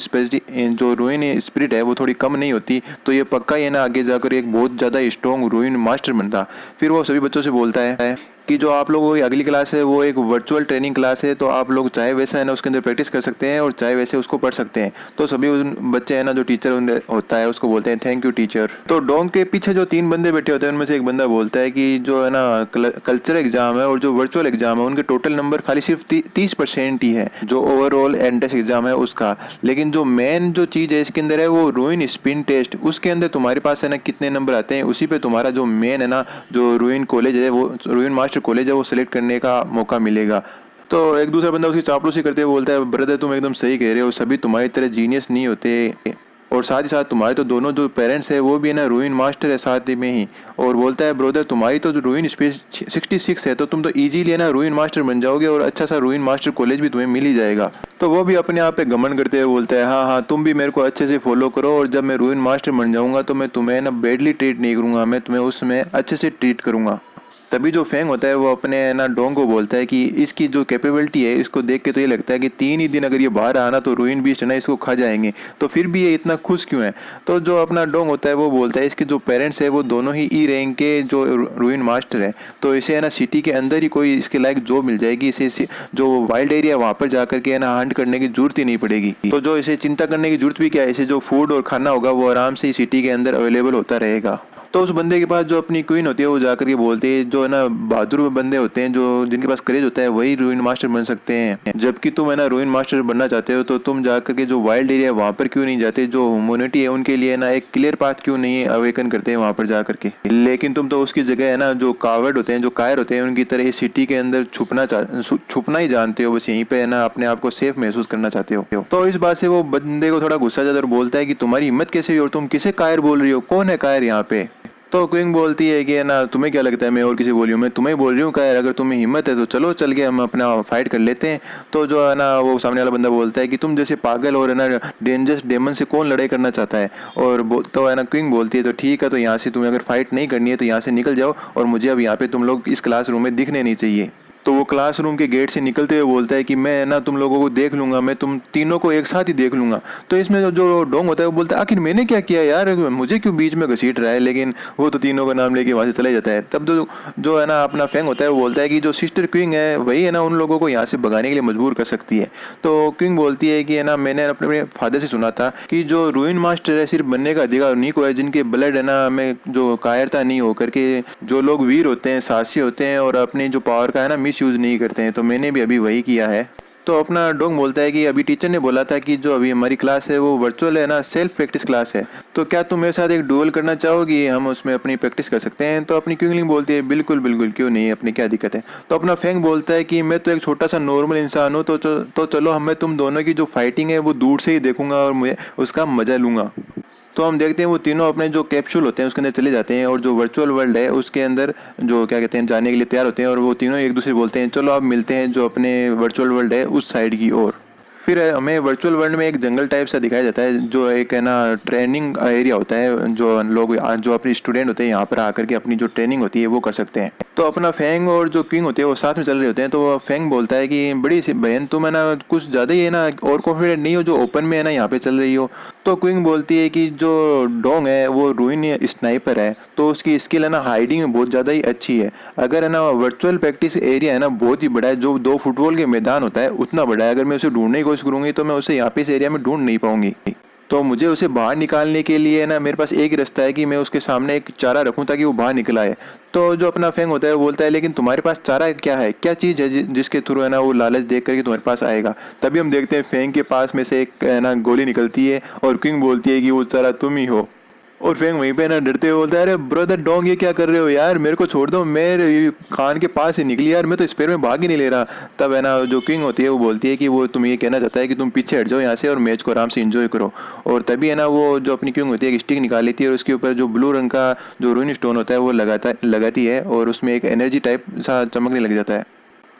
जो रूइन स्पिरिट है वो थोड़ी कम नहीं होती तो ये पक्का ही ना आगे जाकर एक बहुत ज़्यादा स्ट्रॉन्ग रूइन मास्टर बनता। फिर वो सभी बच्चों से बोलता है कि जो आप लोगों की अगली क्लास है वो एक वर्चुअल ट्रेनिंग क्लास है, तो आप लोग चाहे वैसा है ना उसके अंदर प्रैक्टिस कर सकते हैं और चाहे वैसे उसको पढ़ सकते हैं। तो सभी उन बच्चे हैं ना जो टीचर होता है उसको बोलते हैं थैंक यू टीचर। तो डोंग के पीछे जो 3 बंदे बैठे होते हैं उनमें से एक बंदा बोलता है कि जो है ना कल्चर एग्जाम है और जो वर्चुअल एग्जाम है उनके टोटल नंबर खाली सिर्फ 30% ही है जो ओवरऑल एंट्रेंस एग्जाम है उसका, लेकिन जो मेन जो चीज़ है इसके अंदर है वो रूइन स्पिन टेस्ट, उसके अंदर तुम्हारे पास है ना कितने नंबर आते हैं उसी पे तुम्हारा जो मेन है ना जो रूइन कॉलेज है वो रूइन मास्टर कॉलेज है वो सिलेक्ट करने का मौका मिलेगा। तो एक दूसरा बंदा उसकी चापलूसी करते हुए बोलता है ब्रदर तुम एकदम सही कह रहे हो, सभी तुम्हारी तरह जीनियस नहीं होते, और साथ ही साथ तुम्हारे तो दोनों जो पेरेंट्स है वो भी है ना रूइन मास्टर है साथ में ही। और बोलता है ब्रदर तुम्हारी तो रूइन स्पेस 66 है तो तुम तो इजीली है ना रूइन मास्टर बन जाओगे और अच्छा सा रूइन मास्टर कॉलेज भी तुम्हें मिल ही जाएगा। तो वो भी अपने आप पे घमंड करते हुए बोलता है हाँ हाँ तुम भी मेरे को अच्छे से फॉलो करो और जब मैं रूइन मास्टर बन जाऊंगा तो मैं तुम्हें ना बैडली ट्रीट नहीं करूंगा, मैं तुम्हें उसमें अच्छे से ट्रीट करूंगा। तभी जो फेंग होता है वो अपने ना डोंग को बोलता है कि इसकी जो कैपेबिलिटी है इसको देख के तो ये लगता है कि 3 ही दिन अगर ये बाहर आना तो रूइन बीस्ट है ना इसको खा जाएंगे, तो फिर भी ये इतना खुश क्यों है। तो जो अपना डोंग होता है वो बोलता है इसके जो पेरेंट्स है वो दोनों ही ई रैंक के जो रूइन मास्टर है, तो इसे है ना सिटी के अंदर ही कोई इसके लायक जॉब मिल जाएगी, इसे जो वाइल्ड एरिया वहाँ पर जाकर के है ना हंट करने की जरूरत ही नहीं पड़ेगी। तो जो इसे चिंता करने की जरूरत भी क्या है, इसे जो फूड और खाना होगा वो आराम से सिटी के अंदर अवेलेबल होता रहेगा। तो उस बंदे के पास जो अपनी क्वीन होती है वो जाकर के बोलती है, जो है ना बहादुर बंदे होते हैं, जो जिनके पास करेज होता है, वही रूइन मास्टर बन सकते हैं। जबकि तुम है ना रूइन मास्टर बनना चाहते हो तो तुम जाकर के जो वाइल्ड एरिया है वहाँ पर क्यों नहीं जाते, जो ह्यूमैनिटी है उनके लिए ना एक क्लियर पाथ क्यों नहीं अवेकन करते हैं वहाँ पर जा करके। लेकिन तुम तो उसकी जगह है ना जो कावर्ड होते हैं, जो कायर होते हैं, उनकी तरह इस सिटी के अंदर छुपना ही जानते हो, बस यहीं पे है ना अपने आप को सेफ महसूस करना चाहते हो। तो इस बात से वो बंदे को थोड़ा गुस्सा जाता है और बोलता है कि तुम्हारी हिम्मत कैसे हुई और तुम किसे कायर बोल रही हो, कौन है कायर यहाँ पे। तो क्वीन बोलती है कि है ना तुम्हें क्या लगता है मैं और किसी बोली हूँ, मैं तुम्हें बोल रही हूँ कायर, अगर तुम्हें हिम्मत है तो चलो चल के हम अपना फाइट कर लेते हैं। तो जो है ना वो सामने वाला बंदा बोलता है कि तुम जैसे पागल और है ना डेंजरस डेमन से कौन लड़ाई करना चाहता है। और तो है ना क्वीन बोलती है तो ठीक है, तो यहाँ से तुम्हें अगर फाइट नहीं करनी है तो यहाँ से निकल जाओ और मुझे अब यहाँ पे तुम लोग इस क्लासरूम में दिखने नहीं चाहिए। तो वो क्लासरूम के गेट से निकलते हुए बोलता है कि मैं ना तुम लोगों को देख लूंगा, मैं तुम तीनों को एक साथ ही देख लूंगा। तो इसमें जो डोंग होता है वो बोलता है आखिर मैंने क्या किया यार, मुझे क्यों बीच में घसीट रहा है। लेकिन वो तो तीनों का नाम लेके वहाँ से चला जाता है। तब जो है ना अपना फेंग होता है वो बोलता है कि जो सिस्टर क्वीन है वही है ना उन लोगों को यहाँ से भगाने के लिए मजबूर कर सकती है। तो क्वीन बोलती है कि है ना मैंने अपने फादर से सुना था कि जो रूइन मास्टर है सिर्फ बनने का अधिकार उन्हीं को है जिनके ब्लड है ना में जो कायरता नहीं हो करके, जो लोग वीर होते हैं, साहसी होते हैं और अपनी जो पावर का है ना मिस यूज नहीं करते हैं। तो मैंने भी अभी वही किया है। तो अपना डोंग बोलता है कि अभी टीचर ने बोला था कि जो अभी हमारी क्लास है वो वर्चुअल है ना, सेल्फ प्रैक्टिस क्लास है, तो क्या तुम मेरे साथ एक डुएल करना चाहोगी, हम उसमें अपनी प्रैक्टिस कर सकते हैं। तो अपनी क्विंगलिंग बोलती है बिल्कुल बिल्कुल क्यों नहीं, अपनी क्या दिक्कत है। तो अपना फेंग बोलता है कि मैं तो एक छोटा सा नॉर्मल इंसान हूँ, तो चलो हमें तुम दोनों की जो फाइटिंग है वो दूर से ही देखूंगा और मैं उसका मजा लूंगा। तो हम देखते हैं वो तीनों अपने जो कैप्सूल होते हैं उसके अंदर चले जाते हैं और जो वर्चुअल वर्ल्ड है उसके अंदर जो क्या कहते हैं जाने के लिए तैयार होते हैं। और वो तीनों एक दूसरे बोलते हैं चलो अब मिलते हैं जो अपने वर्चुअल वर्ल्ड है उस साइड की ओर। फिर हमें वर्चुअल वर्ल्ड में एक जंगल टाइप सा दिखाया जाता है, जो एक है ना ट्रेनिंग एरिया होता है, जो लोग जो अपने स्टूडेंट होते हैं यहाँ पर आकर के अपनी जो ट्रेनिंग होती है वो कर सकते हैं। तो अपना फेंग और जो किंग होते हैं वो साथ में चल रहे होते हैं। तो फेंग बोलता है कि बड़ी सी बहन तुम है ना कुछ ज़्यादा ही है ना और कॉन्फिडेंट नहीं हो जो ओपन में है ना यहाँ पे चल रही हो। तो क्विंग बोलती है कि जो डोंग है वो रूइन स्नाइपर है, तो उसकी स्किल है ना हाइडिंग में बहुत ज़्यादा ही अच्छी है। अगर है ना वर्चुअल प्रैक्टिस एरिया है ना बहुत ही बड़ा है, जो 2 फुटबॉल के मैदान होता है उतना बड़ा है, अगर मैं उसे ढूंढने की कोशिश करूँगी तो मैं उसे यहाँ पे इस एरिया में ढूंढ नहीं पाऊंगी। तो मुझे उसे बाहर निकालने के लिए ना मेरे पास एक ही रास्ता है कि मैं उसके सामने एक चारा रखूं ताकि वो बाहर निकल आए। तो जो अपना फेंग होता है वो बोलता है लेकिन तुम्हारे पास चारा क्या है, क्या चीज़ है जिसके थ्रू है ना वो लालच देख करके तुम्हारे पास आएगा। तभी हम देखते हैं फेंग के पास में से एक है ना गोली निकलती है और किंग बोलती है कि वो चारा तुम ही हो। और फेंग वहीं पे ना डरते हुए बोलता है अरे ब्रदर डोंग ये क्या कर रहे हो यार, मेरे को छोड़ दो, मेरे खान के पास ही निकली यार, मैं तो स्पेयर में भाग ही नहीं ले रहा। तब है ना जो किंग होती है वो बोलती है कि वो तुम ये कहना चाहता है कि तुम पीछे हट जाओ यहाँ से और मैच को आराम से एंजॉय करो। और तभी है ना वो जो अपनी किंग होती है एक स्टिक निकाल लेती है और उसके ऊपर जो ब्लू रंग का जो रूइन स्टोन होता है वो लगाती है और उसमें एक एनर्जी टाइप सा चमकने लग जाता है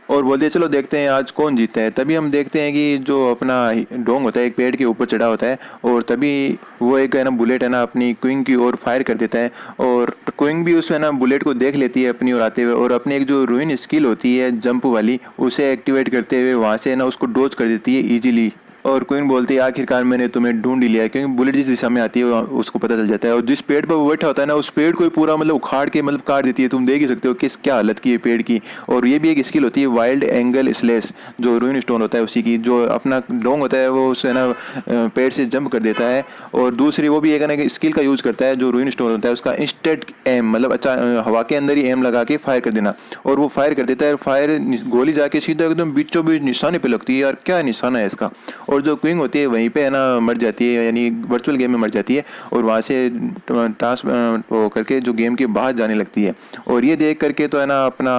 और बोलते हैं चलो देखते हैं आज कौन जीतता है। तभी हम देखते हैं कि जो अपना डोंग होता है एक पेड़ के ऊपर चढ़ा होता है और तभी वो एक है ना बुलेट है ना अपनी क्विंग की ओर फायर कर देता है और क्विंग भी उस है ना बुलेट को देख लेती है अपनी ओर आते हुए और अपनी एक जो रूइन स्किल होती है जंप वाली उसे एक्टिवेट करते हुए वहाँ से है ना उसको डोज कर देती है ईजिली। और क्वीन बोलती है आखिरकार मैंने तुम्हें ढूंढ ही लिया, क्योंकि बुलेट जिस दिशा में आती है उसको पता चल जाता है और जिस पेड़ पर वो बैठा होता है ना उस पेड़ को ही पूरा मतलब उखाड़ के मतलब काट देती है। तुम देख ही सकते हो किस क्या हालत की है पेड़ की। और ये भी एक स्किल होती है वाइल्ड एंगल स्लेस, जो रूइन स्टोन होता है उसी की, जो अपना डोंग होता है वो उससे ना पेड़ से जंप कर देता है। और दूसरी वो भी एक ना स्किल का यूज़ करता है जो रूइन स्टोन होता है उसका इंस्टेंट एम, मतलब अच्छा हवा के अंदर ही एम लगा के फायर कर देना और वो फायर कर देता है। फायर गोली जाके सीधा एकदम बीचों बीच निशाने पे लगती है। यार क्या निशाना है इसका। और जो क्विंग होती है वहीं पे है ना मर जाती है, यानी वर्चुअल गेम में मर जाती है और वहाँ से ट्रांसफर करके जो गेम के बाहर जाने लगती है। और ये देख करके तो है ना अपना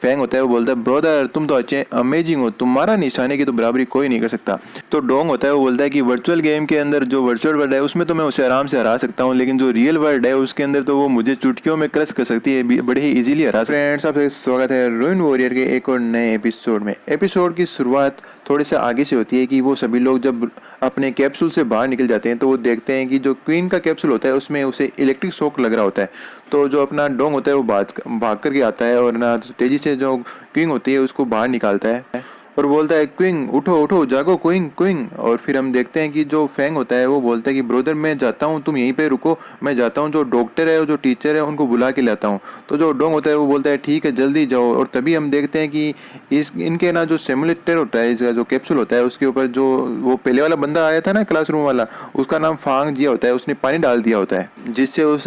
फैंग होता है वो बोलता है ब्रदर तुम तो अच्छे अमेजिंग हो, तुम्हारा निशाने की तो बराबरी कोई नहीं कर सकता। तो डोंग होता है वो बोलता है कि वर्चुअल गेम के अंदर जो वर्चुअल वर्ल्ड है उसमें तो मैं उसे आराम से हरा सकता हूँ, लेकिन जो रियल वर्ल्ड है उसके अंदर तो वो मुझे चुटकियों में क्रश कर सकती है, बड़े ही इजीली हरा सकती है। फ्रेंड्स आपसे स्वागत है रूइन वॉरियर के एक और नए एपिसोड में। एपिसोड की शुरुआत थोड़े से आगे से होती है कि वो सभी लोग जब अपने कैप्सूल से बाहर निकल जाते हैं तो वो देखते हैं कि जो क्वीन का कैप्सूल होता है उसमें उसे इलेक्ट्रिक शॉक लग रहा होता है। तो जो अपना डोंग होता है वो भाग करके आता है और ना तेजी से जो क्वीन होती है उसको बाहर निकालता है और बोलता है क्विंग उठो उठो जागो क्विंग क्विंग। और फिर हम देखते हैं कि जो फैंग होता है वो बोलता है कि ब्रदर मैं जाता हूँ, तुम यहीं पे रुको, मैं जाता हूँ, जो डॉक्टर है जो टीचर है उनको बुला के लाता हूँ। तो जो डोंग होता है वो बोलता है ठीक है जल्दी जाओ। और तभी हम देखते हैं कि इस इनके ना जो सिमुलेटर होता है, इसका जो कैप्सूल होता है उसके ऊपर जो वो पहले वाला बंदा आया था ना क्लासरूम वाला, उसका नाम फांग जिया होता है, उसने पानी डाल दिया होता है जिससे उस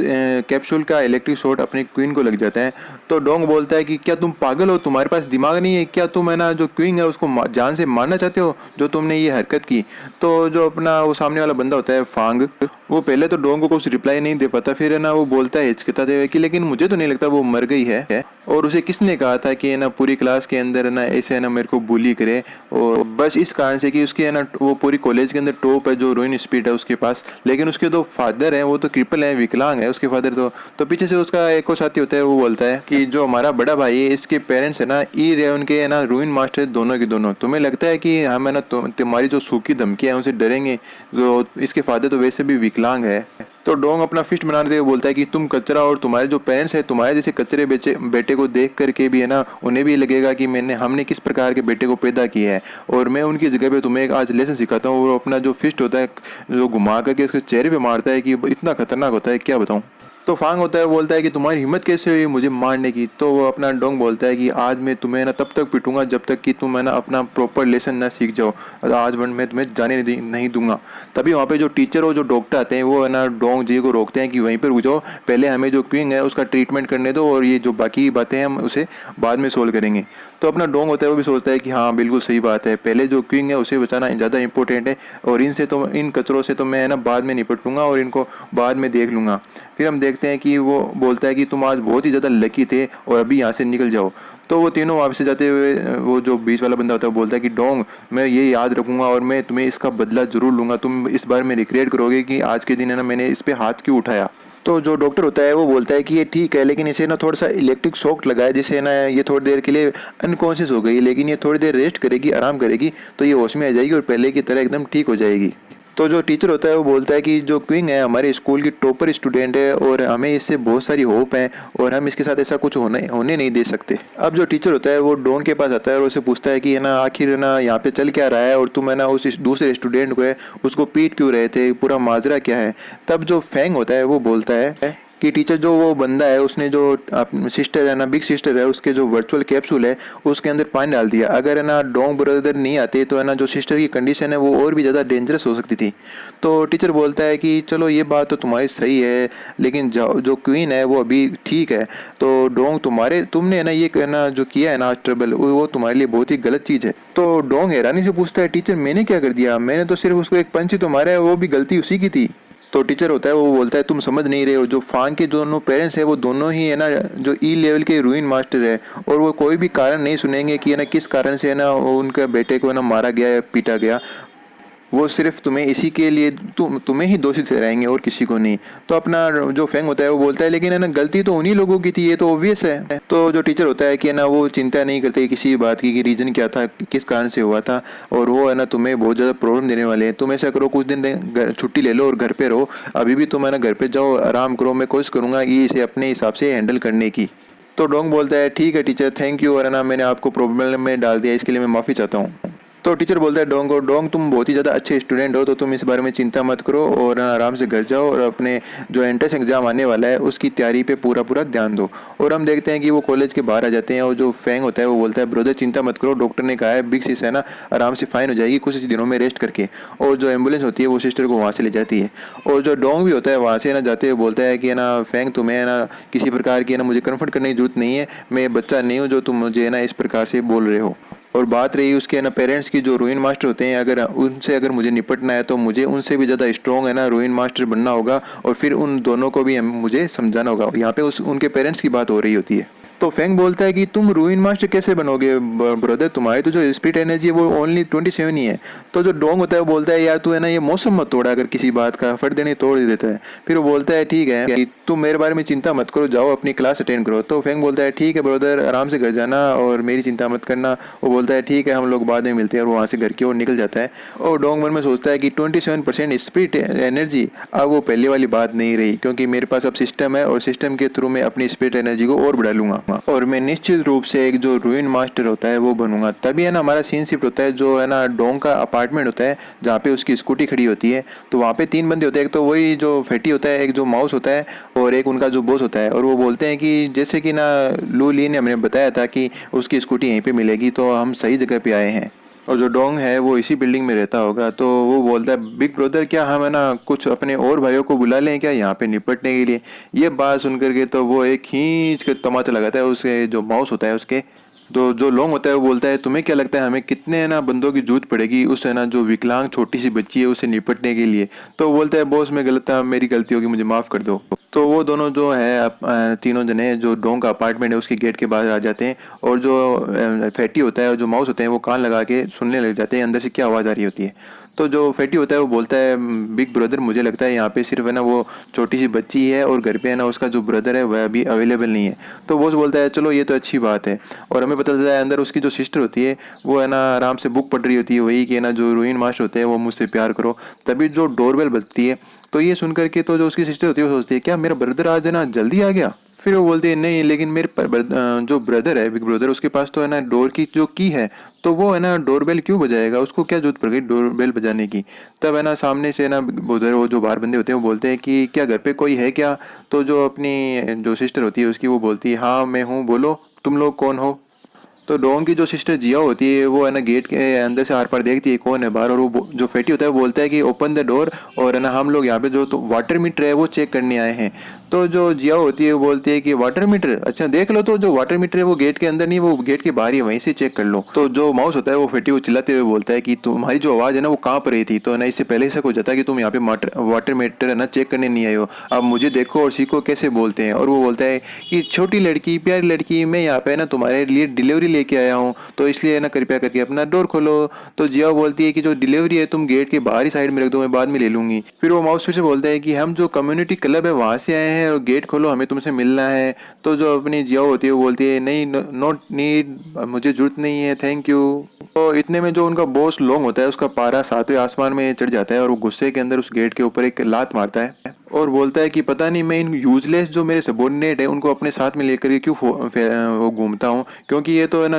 कैप्सूल का इलेक्ट्रिक शॉट अपनी क्वीन को लग जाता है। तो डोंग बोलता है कि क्या तुम पागल हो, तुम्हारे पास दिमाग नहीं है क्या, तुम है ना जो क्वीन है उसको जान से मारना चाहते हो जो तुमने ये हरकत की। तो जो अपना वो सामने वाला बंदा होता है फांग, वो पहले तो डोंग को कुछ रिप्लाई नहीं दे पाता, फिर है ना वो बोलता है हिचकिताते हुए कि लेकिन मुझे तो नहीं लगता वो मर गई है। और उसे किसने कहा था कि है ना पूरी क्लास के अंदर है ना ऐसे है ना मेरे को बुली करे, और बस इस कारण से कि उसकी है ना वो पूरी कॉलेज के अंदर टॉप है जो रोइन स्पीड है उसके पास, लेकिन उसके दो फादर हैं वो तो क्रिपल है, विकलांग है उसके फादर। तो पीछे से उसका एक और साथी होता है वो बोलता है कि जो हमारा बड़ा भाई है इसके पेरेंट्स है ना ई रे उनके है ना रूइन मास्टर दोनों के दोनों, तुम्हें लगता है कि हम है ना तुम्हारी जो सूखी धमकियां हैं उनसे डरेंगे, जो इसके फादर तो वैसे भी विकलांग है। तो डोंग अपना फिस्ट बनाते हुए बोलता है कि तुम कचरा, और तुम्हारे जो पेरेंट्स हैं तुम्हारे जैसे कचरे बेटे को देख करके भी है ना उन्हें भी लगेगा कि हमने किस प्रकार के बेटे को पैदा किया है, और मैं उनकी जगह पे तुम्हें एक आज लेसन सिखाता हूँ। और अपना जो फिस्ट होता है जो घुमा करके उसके चेहरे पे मारता है कि इतना खतरनाक होता है क्या बताऊँ। तो फांग होता है बोलता है कि तुम्हारी हिम्मत कैसे हुई मुझे मारने की। तो वो अपना डोंग बोलता है कि आज मैं तुम्हें ना तब तक पीटूंगा जब तक कि तुम है ना अपना प्रॉपर लेसन ना सीख जाओ, आज वन मैं तुम्हें जाने नहीं दूंगा। तभी वहाँ पे जो टीचर और जो डॉक्टर आते हैं वो है ना डोंग जी को रोकते हैं कि वहीं पर रुक जाओ, पहले हमें जो क्विंग है उसका ट्रीटमेंट करने दो, और ये जो बाकी बातें हैं हम उसे बाद में सोल्व करेंगे। तो अपना डोंग होता है वो भी सोचता है कि हाँ बिल्कुल सही बात है, पहले जो क्विंग है उसे बचाना ज़्यादा इंपॉर्टेंट है, और इनसे तो इन कचरों से तो मैं है ना बाद में निपट लूँगा और इनको बाद में देख लूँगा। फिर हम देखते हैं कि वो बोलता है कि तुम आज बहुत ही ज़्यादा लकी थे और अभी यहाँ से निकल जाओ। तो वो तीनों वापस जाते हुए वो जो बीच वाला बंदा होता है वो बोलता है कि डोंग मैं ये याद रखूंगा और मैं तुम्हें इसका बदला जरूर लूंगा, तुम इस बार में रिग्रेट करोगे कि आज के दिन है ना मैंने इस पे हाथ क्यों उठाया। तो जो डॉक्टर होता है वो बोलता है कि ये ठीक है लेकिन इसे ना थोड़ा सा इलेक्ट्रिक शॉक लगा है जिससे ना ये थोड़ी देर के लिए अनकॉन्शियस हो गई, लेकिन ये थोड़ी देर रेस्ट करेगी आराम करेगी तो ये होश में आ जाएगी और पहले की तरह एकदम ठीक हो जाएगी। तो जो टीचर होता है वो बोलता है कि जो क्विंग है हमारे स्कूल की टॉपर स्टूडेंट है और हमें इससे बहुत सारी होप है और हम इसके साथ ऐसा कुछ होने नहीं दे सकते। अब जो टीचर होता है वो डोंग के पास आता है और उसे पूछता है कि है ना आखिर है ना यहाँ पे चल क्या रहा है और तुम है ना उस दूसरे स्टूडेंट को है उसको पीट क्यों रहे थे, पूरा माजरा क्या है। तब जो फैंग होता है वो बोलता है कि टीचर जो वो बंदा है उसने जो सिस्टर है ना बिग सिस्टर है उसके जो वर्चुअल कैप्सूल है उसके अंदर पानी डाल दिया, अगर है ना डोंग ब्रदर नहीं आते तो है ना जो सिस्टर की कंडीशन है वो और भी ज़्यादा डेंजरस हो सकती थी। तो टीचर बोलता है कि चलो ये बात तो तुम्हारी सही है लेकिन जो क्वीन है वो अभी ठीक है, तो डोंग तुमने है ना ये ना जो किया है ना आज ट्रबल वो तुम्हारे लिए बहुत ही गलत चीज़ है। तो डोंग हैरानी से पूछता है टीचर मैंने क्या कर दिया, मैंने तो सिर्फ उसको एक पंच ही तो मारा है, वो भी गलती उसी की थी। तो टीचर होता है वो बोलता है तुम समझ नहीं रहे हो, जो फांग के दोनों पेरेंट्स है वो दोनों ही है ना जो ई लेवल के रूइन मास्टर है और वो कोई भी कारण नहीं सुनेंगे कि है ना किस कारण से है ना उनके बेटे को है ना मारा गया या पीटा गया, वो सिर्फ तुम्हें इसी के लिए तुम्हें ही दोषी ठहराएंगे और किसी को नहीं। तो अपना जो फैंग होता है वो बोलता है लेकिन है ना गलती तो उन्हीं लोगों की थी, ये तो ऑब्वियस है। तो जो टीचर होता है कि है ना वो चिंता नहीं करते किसी बात की कि रीजन क्या था किस कारण से हुआ था और वो है ना तुम्हें बहुत ज़्यादा प्रॉब्लम देने वाले हैं, तुम ऐसा करो कुछ दिन छुट्टी ले लो और घर पे रहो, अभी भी तुम है ना घर पे जाओ आराम करो, मैं कोशिश करूँगा कि इसे अपने हिसाब से हैंडल करने की। तो डोंग बोलता है ठीक है टीचर थैंक यू, और है ना मैंने आपको प्रॉब्लम में डाल दिया इसके लिए मैं माफ़ी चाहता हूँ। तो टीचर बोलता है डोंग को डोंग तुम बहुत ही ज़्यादा अच्छे स्टूडेंट हो तो तुम इस बारे में चिंता मत करो और आराम से घर जाओ और अपने जो एंट्रेंस एग्जाम आने वाला है उसकी तैयारी पे पूरा ध्यान दो। और हम देखते हैं कि वो कॉलेज के बाहर आ जाते हैं और जो फैंग होता है वो बोलता है ब्रदर चिंता मत करो, डॉक्टर ने कहा है बिग सिस है ना आराम से फाइन हो जाएगी कुछ दिनों में रेस्ट करके, और जो एम्बुलेंस होती है वो सिस्टर को वहाँ से ले जाती है। और जो डोंग भी होता है वहाँ से ना जाते हुए बोलता है कि है ना फैंग तुम्हें है ना किसी प्रकार की है ना मुझे कन्फर्ट करने की जरूरत नहीं है, मैं बच्चा नहीं हूँ जो तुम मुझे है ना इस प्रकार से बोल रहे हो। और बात रही उसके ना पेरेंट्स की, जो रूइन मास्टर होते हैं अगर मुझे निपटना है तो मुझे उनसे भी ज़्यादा स्ट्रॉन्ग है ना रूइन मास्टर बनना होगा और फिर उन दोनों को भी मुझे समझाना होगा। यहाँ पे उनके पेरेंट्स की बात हो रही होती है। तो फैंग बोलता है कि तुम रूइन मास्टर कैसे बनोगे ब्रदर, तुम्हारी तो जो स्पिरिट एनर्जी है वो ओनली 27 ही है। तो जो डोंग होता है वो बोलता है यार तू है ना ये मौसम मत तोड़ा, अगर किसी बात का फट देने तोड़ देता है। फिर वो बोलता है ठीक है कि तुम मेरे बारे में चिंता मत करो, जाओ अपनी क्लास अटेंड करो। तो फैंग बोलता है ठीक है ब्रदर आराम से घर जाना और मेरी चिंता मत करना। वो बोलता है ठीक है हम लोग बाद में मिलते हैं और वहाँ से घर की ओर निकल जाता है। और डोंग मन में सोचता है कि 27% स्पिरिट एनर्जी अब वो पहले वाली बात नहीं रही, क्योंकि मेरे पास अब सिस्टम है और सिस्टम के थ्रू मैं अपनी स्पिरिट एनर्जी को और बढ़ा लूँगा। और मैं निश्चित रूप से एक जो रूइन मास्टर होता है वो बनूंगा। तभी है ना हमारा सीन शिफ्ट होता है, जो है ना डोंग का अपार्टमेंट होता है जहाँ पे उसकी स्कूटी खड़ी होती है। तो वहाँ पे 3 बंदे होते हैं, एक तो वही जो फैटी होता है, एक जो माउस होता है और एक उनका जो बॉस होता है। और वो बोलते हैं कि जैसे कि ना लू ली ने हमें बताया था कि उसकी स्कूटी यहीं पे मिलेगी, तो हम सही जगह पे आए हैं। और जो डोंग है वो इसी बिल्डिंग में रहता होगा, तो वो बोलता है बिग ब्रदर क्या हम है ना कुछ अपने और भाइयों को बुला लें क्या यहाँ पे निपटने के लिए। ये बात सुन करके तो वो एक खींच के तमाचा लगाता है उसके जो माउस होता है उसके। तो जो लोंग होता है वो बोलता है तुम्हें क्या लगता है हमें कितने है ना बंदों की जरूरत पड़ेगी उस है ना जो विकलांग छोटी सी बच्ची है उसे निपटने के लिए। तो वो बोलता है बॉस मैं गलत था, मेरी गलती होगी, मुझे माफ़ कर दो। तो वो दोनों जो है तीनों जने जो डोंग का अपार्टमेंट है उसके गेट के बाहर आ जाते हैं। और जो फैटी होता है और जो माउस होते हैं वो कान लगा के सुनने लग जाते हैं अंदर से क्या आवाज़ आ रही होती है। तो जो फैटी होता है वो बोलता है बिग ब्रदर मुझे लगता है यहाँ पे सिर्फ है ना वो छोटी सी बच्ची है और घर पे है ना उसका जो ब्रदर है वह अभी अवेलेबल नहीं है। तो बॉस बोलता है चलो ये तो अच्छी बात है। और हमें पता चलता है अंदर उसकी जो सिस्टर होती है वो है ना आराम से बुक पढ़ रही होती है, वही कि ना जो रूइन मास्टर होते हैं वो मुझसे प्यार करो। तभी जो डोरबेल बजती है तो ये सुन करके तो जो उसकी सिस्टर होती है वो सोचती है क्या मेरा ब्रदर आज है ना जल्दी आ गया। फिर वो बोलती है नहीं लेकिन मेरे जो ब्रदर है बिग ब्रदर उसके पास तो है ना डोर की जो की है, तो वो है ना डोरबेल क्यों बजाएगा, उसको क्या जरूरत पड़ गई डोरबेल बजाने की। तब है ना सामने से ना उधर वो जो बाहर बंदे होते हैं वो बोलते हैं कि क्या घर पे कोई है क्या। तो जो अपनी जो सिस्टर होती है उसकी वो बोलती है हाँ मैं हूँ, बोलो तुम लोग कौन हो। तो डोंग की जो सिस्टर जिया होती है वो है ना गेट के अंदर से आर पार देखती है कौन है बाहर। और वो जो फेटी होता है वो बोलता है कि ओपन द डोर, और है ना हम लोग यहाँ पे जो तो वाटर मीटर है वो चेक करने आए हैं। तो जो जिया होती है वो बोलती है कि वाटर मीटर अच्छा देख लो। तो जो वाटर मीटर है वो गेट के अंदर नहीं, वो गेट के बाहर ही है, वहीं से चेक कर लो। तो जो माउस होता है वो फेटी वो चिल्लाते हुए बोलता है कि तुम्हारी जो आवाज़ है ना वो कहाँ पर रही थी। तो ना इससे पहले ऐसा हो जाता है कि तुम यहाँ पे वाटर मीटर है ना चेक करने नहीं आए हो, अब मुझे देखो और सीखो कैसे बोलते हैं। और वो बोलता है कि छोटी लड़की प्यारी लड़की मैं यहाँ पे ना तुम्हारे लिए डिलीवरी लेके आया हूँ, तो इसलिए ना कृपया करके अपना डोर खोलो। तो जिया बोलती है कि जो डिलीवरी है तुम गेट के बाहरी साइड में रख दो, मैं बाद में ले लूंगी। फिर वो माउस फिर से बोलता है कि हम जो कम्युनिटी क्लब है वहां से आए हैं और गेट खोलो हमें तुमसे मिलना है। तो जो अपनी जिया होती है वो बोलती है नहीं नॉट नीड, मुझे जरूरत नहीं है, थैंक यू। तो इतने में जो उनका बॉस लोंग होता है उसका पारा 7वें आसमान में चढ़ जाता है और वो गुस्से के अंदर उस गेट के ऊपर एक लात मारता है और बोलता है कि पता नहीं मैं इन यूजलेस जो मेरे सबॉर्डिनेट है उनको अपने साथ में लेकर के क्यों वो घूमता हूँ, क्योंकि ये तो है ना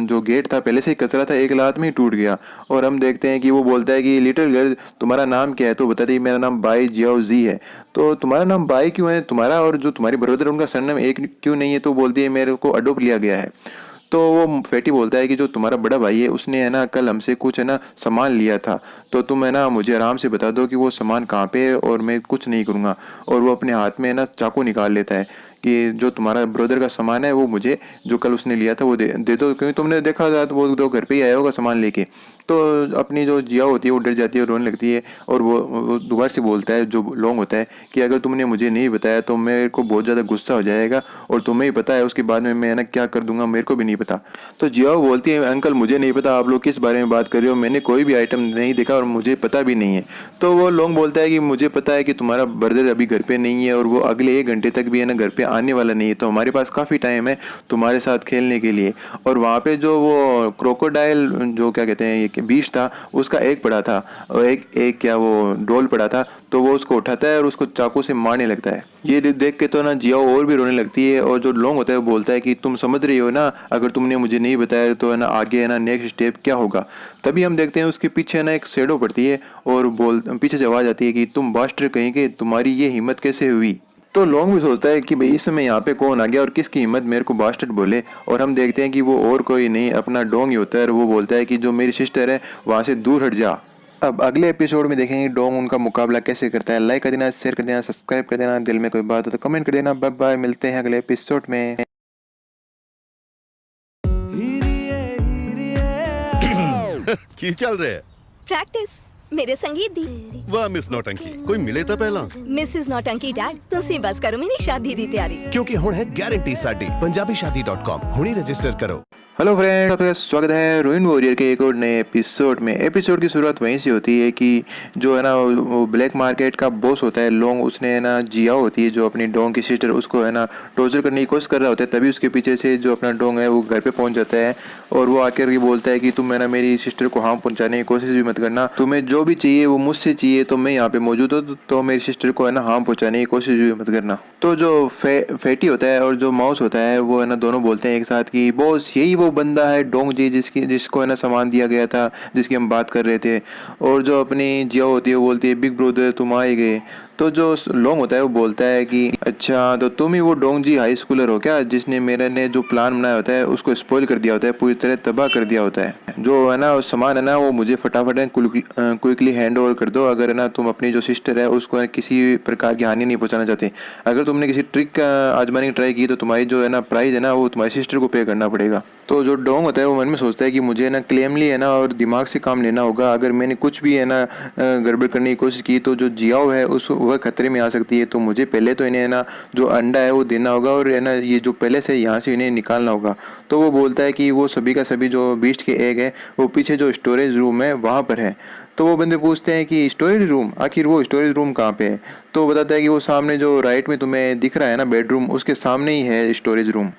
जो गेट था पहले से ही कचरा था, एक लात में ही टूट गया। और हम देखते हैं कि वो बोलता है कि लिटिल गर्ल तुम्हारा नाम क्या है। तो बताती है मेरा नाम बाई जियाओ जी है। तो तुम्हारा नाम बाई क्यों है, तुम्हारा और जो तुम्हारी ब्रदर उनका सरनेम एक क्यों नहीं है। तो बोलती है मेरे को अडोप्ट लिया गया है। तो वो फेटी बोलता है कि जो तुम्हारा बड़ा भाई है उसने है ना कल हमसे कुछ है ना सामान लिया था, तो तुम है ना मुझे आराम से बता दो कि वो सामान कहाँ पे है और मैं कुछ नहीं करूँगा। और वो अपने हाथ में है ना चाकू निकाल लेता है कि जो तुम्हारा ब्रदर का सामान है वो मुझे जो कल उसने लिया था वो दे दो, क्योंकि तुमने देखा था तो वो तो घर पे ही आया होगा सामान लेके। तो अपनी जो जिया होती है वो डर जाती है और रोने लगती है। और वो दोबारा से बोलता है जो लोंग होता है कि अगर तुमने मुझे नहीं बताया तो मेरे को बहुत ज़्यादा गुस्सा हो जाएगा और तुम्हें ही पता है उसके बाद में मैं ना क्या कर दूंगा, मेरे को भी नहीं पता। तो जिया बोलती है अंकल मुझे नहीं पता आप लोग किस बारे में बात कर रहे हो, मैंने कोई भी आइटम नहीं देखा और मुझे पता भी नहीं है। तो वो लोंग बोलता है कि मुझे पता है कि तुम्हारा ब्रदर अभी घर पे नहीं है और वो अगले 1 घंटे तक भी है ना घर पे आने वाला नहीं है, तो हमारे पास काफ़ी टाइम है तुम्हारे साथ खेलने के लिए। और वहाँ पे जो वो क्रोकोडाइल जो क्या कहते हैं ये बीच था उसका एक पड़ा था और एक क्या वो डोल पड़ा था, तो वो उसको उठाता है और उसको चाकू से मारने लगता है। ये देख के तो ना जिया और भी रोने लगती है। और जो लोंग होता है वो बोलता है कि तुम समझ रही हो ना, अगर तुमने मुझे नहीं बताया तो है ना आगे है ना नेक्स्ट स्टेप क्या होगा। तभी हम देखते हैं उसके पीछे ना एक शैडो पड़ती है और पीछे से आवाज आती है कि तुम बास्टर कहीं के, तुम्हारी ये हिम्मत कैसे हुई। तो लोंग भी सोचता है कि भाई इस समय यहाँ पे कौन आ गया और किसकी हिम्मत मेरे को बास्टर्ड बोले। और हम देखते हैं कि वो और कोई नहीं अपना डोंग ही होता है और वो बोलता है कि जो मेरी सिस्टर है वहाँ से दूर हट जा। अब अगले एपिसोड में देखेंगे डोंग उनका मुकाबला कैसे करता है। लाइक कर देना, शेयर कर देना, सब्सक्राइब कर देना, दिल में कोई बात हो तो कमेंट कर देना। बाय बाय, मिलते हैं अगले एपिसोड में। की चल रहे प्रैक्टिस मेरे संगीत दी वाह मिस नौटंकी कोई मिले ਤਾਂ ਪਹਿਲਾਂ मिसिस नौटंकी डैड ਤੁਸੀਂ बस करो मेरी शादी दी तैयारी क्योंकि हुण है गारंटी साडी पंजाबीशादी.com हुणी रजिस्टर करो। हेलो फ्रेंड, आपका स्वागत है रोइन वॉरियर के एक और नए एपिसोड में। एपिसोड की शुरुआत वहीं से होती है कि जो है ना वो ब्लैक मार्केट का बॉस होता है लोंग, उसने है ना जियाओ होती है जो अपनी डोंग की सिस्टर, उसको है ना टॉर्चर करने की कोशिश कर रहा होता है। तभी उसके पीछे से जो अपना डोंग है वो घर पे पहुंच जाता है और वो आकर ये बोलता है कि तुम है ना मेरी सिस्टर को हार्म पहुंचाने की कोशिश भी मत करना, तुम्हें जो भी चाहिए वो मुझसे चाहिए, तो मैं यहाँ पे मौजूद हूँ, तो मेरी सिस्टर को है ना हार्म पहुंचाने की कोशिश भी मत करना। तो जो फेटी होता है और जो माउस होता है वो है ना दोनों बोलते हैं एक साथ कि बॉस यही वो बंदा है डोंग जी जिसको है ना सामान दिया गया था, जिसकी हम बात कर रहे थे। और जो अपनी जिया होती है वो बोलती है बिग ब्रदर तुम आ ही गए। तो जो लोंग होता है वो बोलता है कि अच्छा तो तुम ही वो डोंग जी हाई स्कूलर हो क्या, जिसने मेरे ने जो प्लान बनाया होता है उसको स्पॉइल कर दिया होता है, पूरी तरह तबाह कर दिया होता है। जो है ना वो सामान है ना वो मुझे फटाफट क्विकली हैंड ओवर कर दो, अगर है ना तुम अपनी जो सिस्टर है उसको है किसी प्रकार की हानि नहीं पहुंचाना चाहते। अगर तुमने किसी ट्रिक आजमाने की ट्राई की तो तुम्हारी जो है ना प्राइस है ना वो तुम्हारी सिस्टर को पे करना पड़ेगा। तो जो डोंग होता है वो मन में सोचता है कि मुझे ना क्लेमली है ना और दिमाग से काम लेना होगा, अगर मैंने कुछ भी है ना गड़बड़ करने की कोशिश की तो जो जियाओ है उस वह खतरे में आ सकती है। तो मुझे पहले तो इन्हें है ना जो अंडा है वो देना होगा और है ना ये जो पहले से यहाँ से इन्हें निकालना होगा। तो वो बोलता है कि वो सभी का सभी जो बीस्ट के एग है वो पीछे जो स्टोरेज रूम है वहाँ पर है। तो वो बंदे पूछते हैं कि स्टोरेज रूम, आखिर वो स्टोरेज रूम कहाँ पे है? तो वो बताता है कि वो सामने जो राइट में तुम्हें दिख रहा है ना बेडरूम, उसके सामने ही है स्टोरेज रूम।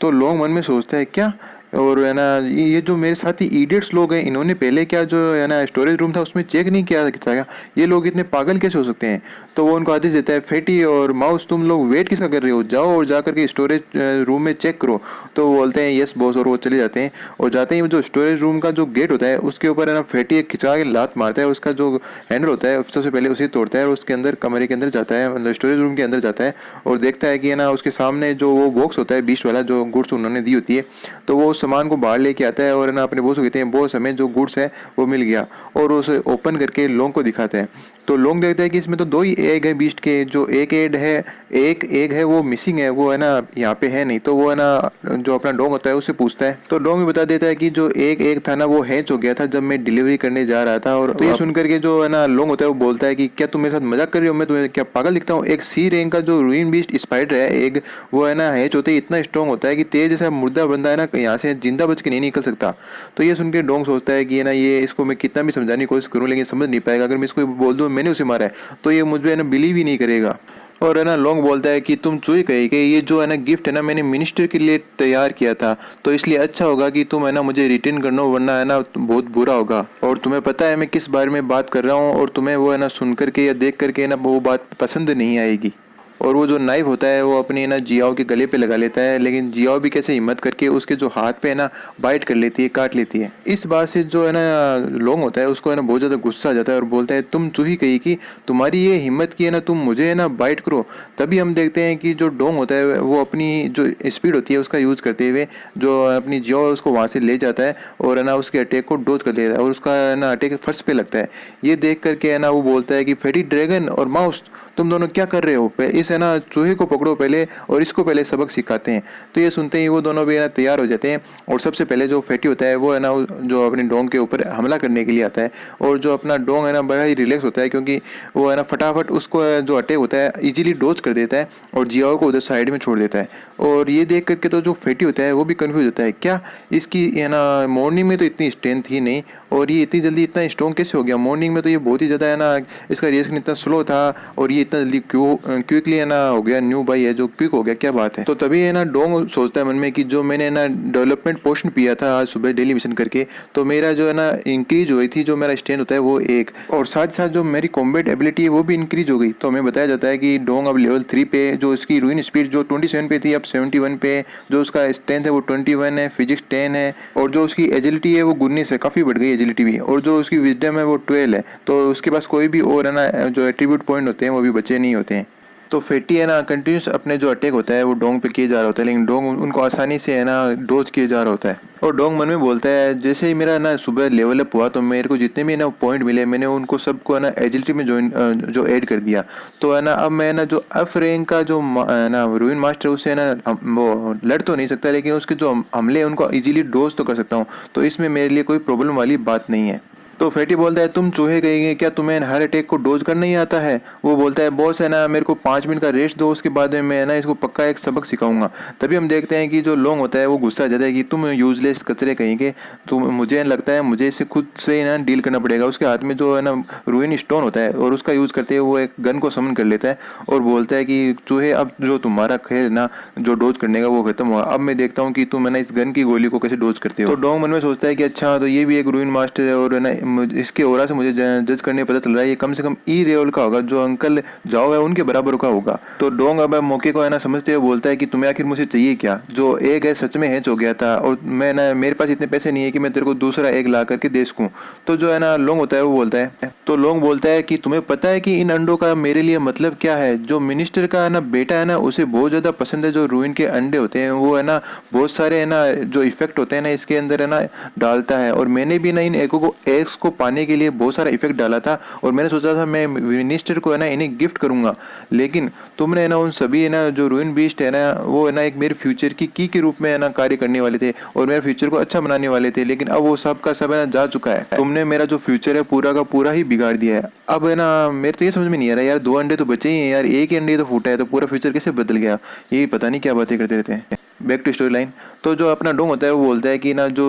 तो लोग मन में सोचता है क्या, और है ना ये जो मेरे साथ ही इडियट्स लोग हैं इन्होंने पहले क्या जो है ना स्टोरेज रूम था उसमें चेक नहीं किया था क्या, ये लोग इतने पागल कैसे हो सकते हैं? तो वो उनको आदेश देता है फेटी और माउस तुम लोग वेट किसा कर रहे हो, जाओ और जा करके स्टोरेज रूम में चेक करो। तो वो बोलते हैं यस बॉस, और वो चले जाते हैं। और जाते ही जो स्टोरेज रूम का जो गेट होता है उसके ऊपर है ना फेटी एक खिंचा के लात मारता है, उसका जो हैंडल होता है सबसे पहले उसे तोड़ता है और उसके अंदर कमरे के अंदर जाता है, मतलब स्टोरेज रूम के अंदर जाता है और देखता है कि है ना उसके सामने जो वो बॉक्स होता है बीच वाला जो गुड्स उन्होंने दी होती है, तो वो सामान को बाहर लेके आता है और है ना अपने बॉस को कहते हैं बॉस हमें जो गुड्स है वो मिल गया, और उसे ओपन करके लोंग को दिखाते हैं। तो लोंग देखता है कि इसमें तो दो ही एग है बीस्ट के, जो एक एग है वो मिसिंग है, वो है ना यहाँ पे है नहीं। तो वो है ना जो अपना डोंग होता है उससे पूछता है, तो डोंग भी बता देता है कि जो एक एग था ना वो हैच हो गया था जब मैं डिलीवरी करने जा रहा था। और तो ये सुनकर के जो है ना लोंग होता है वो बोलता है कि क्या तुम मेरे साथ मजाक कर रही हो, मैं तुम्हें क्या पागल दिखता हूँ? एक सी रैंक का जो रूइन बीस्ट स्पाइडर है एग, वो है ना हैच होते ही इतना स्ट्रॉन्ग होता है कि तेज जैसा मुर्दा बंदा है ना यहाँ से जिंदा बच के नहीं निकल सकता। तो ये सुन के डोंग सोचता है कि है ना ये इसको मैं कितना भी समझाने की कोशिश करूँ लेकिन समझ नहीं पाएगा, अगर मैं इसको बोल दूँ मैंने उसे मारा है तो ये मुझे है ना बिलीव ही नहीं करेगा। और है ना लोंग बोलता है कि तुम चूही कही कि ये जो है ना गिफ्ट है ना मैंने मिनिस्टर के लिए तैयार किया था, तो इसलिए अच्छा होगा कि तुम है ना मुझे रिटर्न करना, वरना है ना बहुत बुरा होगा। और तुम्हें पता है मैं किस बारे में बात कर रहा हूँ, और तुम्हें वो है ना सुन करके या देख करके ना वो बात पसंद नहीं आएगी। और वो जो नाइफ होता है वो अपनी ना जियाओ के गले पे लगा लेता है, लेकिन जियाओ भी कैसे हिम्मत करके उसके जो हाथ पे है ना बाइट कर लेती है, काट लेती है। इस बात से जो है ना लोंग होता है उसको है ना बहुत ज़्यादा गुस्सा आ जाता है और बोलता है तुम चूही कही कि तुम्हारी ये हिम्मत की है ना तुम मुझे है ना बाइट करो। तभी हम देखते हैं कि जो डोंग होता है वो अपनी जो स्पीड होती है उसका यूज़ करते हुए जो अपनी जियाओ उसको वहाँ से ले जाता है और है ना उसके अटैक को डोज कर देता है और उसका है ना अटैक फर्स्ट पे लगता है। ये देख करके है ना वो बोलता है कि फेडी ड्रैगन और माउस तुम दोनों क्या कर रहे हो, इस है ना चूहे को पकड़ो पहले और इसको पहले सबक सिखाते हैं। तो ये सुनते ही वो दोनों भी है ना तैयार हो जाते हैं और सबसे पहले जो फेटी होता है वो है ना जो अपने डोंग के ऊपर हमला करने के लिए आता है। और जो अपना डोंग है ना बड़ा ही रिलैक्स होता है क्योंकि वो है ना फटाफट उसको जो अटैक होता है इजीली डोज कर देता है और जियाओ को उधर साइड में छोड़ देता है। और ये देख करके तो जो फेटी होता है वो भी कन्फ्यूज होता है, क्या इसकी है ना मॉर्निंग में तो इतनी स्ट्रेंथ थी नहीं और ये इतनी जल्दी इतना स्ट्रॉन्ग कैसे हो गया? मॉर्निंग में तो ये बहुत ही ज़्यादा है ना इसका रिएक्शन इतना स्लो था और ये इतना जल्दी क्विकली है ना हो गया, न्यू बाई है जो क्विक हो गया, क्या बात है? तो तभी है ना डोंग सोचता है मन में कि जो मैंने ना डेवलपमेंट पोर्शन पिया था आज सुबह डेली मिशन करके, तो मेरा जो है ना इंक्रीज हुई थी, जो मेरा स्ट्रेंथ होता है वो एक, और साथ साथ जो मेरी कॉम्बैट एबिलिटी है वो भी इंक्रीज हो गई। तो हमें बताया जाता है कि डोंग अब लेवल 3 पे, जो इसकी रूइन स्पीड जो 27 पे थी अब 71 पे, जो उसका स्ट्रेंथ है वो 21 है, फिजिक्स 10 है, और जो उसकी एजिलिटी है वो 19 है, काफ़ी बढ़ गई एजिलिटी भी, और जो उसकी विजडम है वो 12 है। तो उसके पास कोई भी और है ना जो एट्रीब्यूट पॉइंट होते हैं वो भी बचे नहीं होते हैं। तो फेटी है ना कंटिन्यूस अपने जो अटैक होता है वो डोंग पे किए जा रहा होता है, लेकिन डोंग उनको आसानी से है ना डोज किए जा रहा होता है। और डोंग मन में बोलता है जैसे ही मेरा ना सुबह लेवल अप हुआ तो मेरे को जितने भी ना पॉइंट मिले मैंने उनको सबको है ना एजिलिटी में जो ऐड कर दिया। तो है ना अब मैं ना जो एफ रैंक का जो है ना रूइन मास्टर उससे है ना वो लड़ तो नहीं सकता, लेकिन उसके जो हमले हैं उनको इजीली डोज तो कर सकता हूँ। तो इसमें मेरे लिए कोई प्रॉब्लम वाली बात नहीं है। तो फैटी बोलता है तुम चूहे कहेंगे, क्या तुम्हें हार्ट अटैक को डोज करना ही आता है? वो बोलता है बॉस है ना, मेरे को 5 मिनट का रेस्ट दो, उसके बाद में मैं ना इसको पक्का एक सबक सिखाऊंगा। तभी हम देखते हैं कि जो लोंग होता है वो गुस्सा आ जाता है कि तुम यूजलेस कचरे कहेंगे, तो मुझे लगता है मुझे इसे खुद से ना डील करना पड़ेगा। उसके हाथ में जो है ना रूइन स्टोन होता है और उसका यूज़ करते हुए वो एक गन को समन कर लेता है और बोलता है कि चूहे अब जो तुम्हारा खेल ना जो डोज करने का वो खत्म हुआ, अब मैं देखता हूँ कि तुम है ना इस गन की गोली को कैसे डोज करते हो। तो डोंग मन में सोचता है कि अच्छा तो ये भी एक रूइन मास्टर है और है ना इसके ओरा से मुझे जज करने पता चल रहा है ये कम से कम ई रेवल का होगा, जो अंकल जाओ है उनके बराबर का होगा। तो डोंग अब मौके को है ना समझते हुए बोलता है कि तुम्हें आखिर मुझसे चाहिए क्या? जो एक है सच में हैच हो गया था और मैं ना मेरे पास इतने पैसे नहीं है कि मैं तेरे को दूसरा एक ला करके दे सकूं। तो जो है ना लोंग होता है वो बोलता है, तो लोंग बोलता है कि तुम्हें पता है कि इन अंडों का मेरे लिए मतलब क्या है? जो मिनिस्टर का है ना बेटा है ना उसे बहुत ज्यादा पसंद है जो रूइन के अंडे होते हैं, वो है ना बहुत सारे है ना जो इफेक्ट होते हैं ना इसके अंदर है ना डालता है। और मैंने भी ना इन एग्स को पाने के लिए बहुत सारा इफेक्ट डाला था और मैंने सोचा था मैं मिनिस्टर को है ना इन्हें गिफ्ट करूंगा, लेकिन तुमने है ना उन सभी है ना जो रूइन बीस्ट है ना वो है ना एक मेरे फ्यूचर की के रूप में है ना कार्य करने वाले थे और मेरे फ्यूचर को अच्छा बनाने वाले थे, लेकिन अब वो सब का सब है ना जा चुका है। तुमने मेरा जो फ्यूचर है पूरा का पूरा ही बिगाड़ दिया है। अब है ना मेरे तो ये समझ में नहीं आ रहा यार, 2 अंडे तो बचे ही हैं यार, एक ही अंडे तो फूटा है, तो पूरा फ्यूचर कैसे बदल गया? ये पता नहीं क्या बातें करते रहते हैं। Back to story line. तो जो अपना डोंग होता है वो बोलता है कि ना जो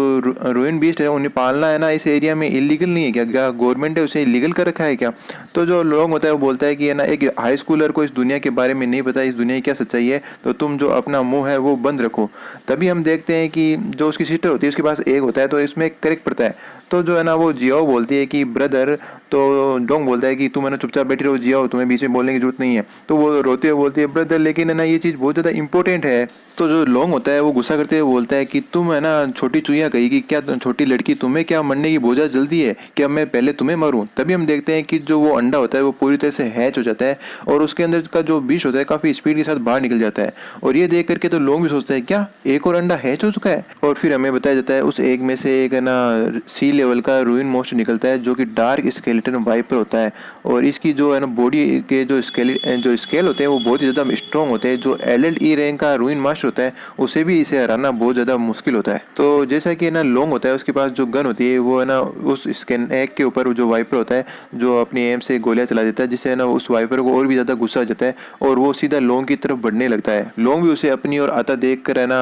रूइन बीस्ट है उन्हें पालना है ना इस एरिया में इलीगल नहीं है क्या? क्या गवर्नमेंट है उसे इलीगल कर रखा है क्या? तो जो लोग होता है वो बोलता है कि है ना एक हाई स्कूलर को इस दुनिया के बारे में नहीं पता, इस दुनिया की क्या सच्चाई है, तो तुम जो अपना मुंह है वो बंद रखो। तभी हम देखते हैं कि जो उसकी सिस्टर होती है उसके पास एक होता है, तो इसमें करेक्ट पड़ता है। तो जो है ना वो जियाओ बोलती है कि ब्रदर, तो डोंग बोलता है कि तुम है ना चुपचाप बैठी रहो जियाओ, तुम्हें बीच में बोलने की जरूरत नहीं है। तो वो रोते हुए बोलती है ब्रदर लेकिन है ना ये चीज़ बहुत ज़्यादा इंपॉर्टेंट है। तो जो लोंग होता है वो गुस्सा करते हुए बोलता है कि तुम है ना छोटी चुईया कहेगी, क्या छोटी लड़की तुम्हें क्या मरने की बोझा जल्दी है, क्या मैं पहले तुम्हें मारूं? तभी हम देखते हैं कि जो वो अंडा होता है वो पूरी तरह से हैच हो जाता है और उसके अंदर का जो विष होता है काफी स्पीड के साथ बाहर निकल जाता है। और ये देख करके तो लोग भी सोचते हैं क्या एक और अंडा हैच हो चुका है? और फिर हमें बताया जाता है उस एग में से एक है ना सी लेवल का रूइन मोस्टर निकलता है जो कि डार्क स्केलेटन वाइपर होता है और इसकी जो है ना बॉडी के जो स्केल होते हैं वो बहुत ही ज्यादा स्ट्रॉन्ग होते हैं। जो LLE रैंक का रूइन मास्टर होता है उसे भी इसे हराना बहुत ज़्यादा मुश्किल होता है। तो जैसा कि ना लोंग होता है उसके पास जो गन होती है वो है ना उस स्नेक के ऊपर जो वाइपर होता है जो अपनी एम से गोलियां चला देता है, जिससे ना उस वाइपर को और भी ज़्यादा गुस्सा आ जाता है और वो सीधा लोंग की तरफ बढ़ने लगता है। लोंग भी उसे अपनी ओर आता देख कर है ना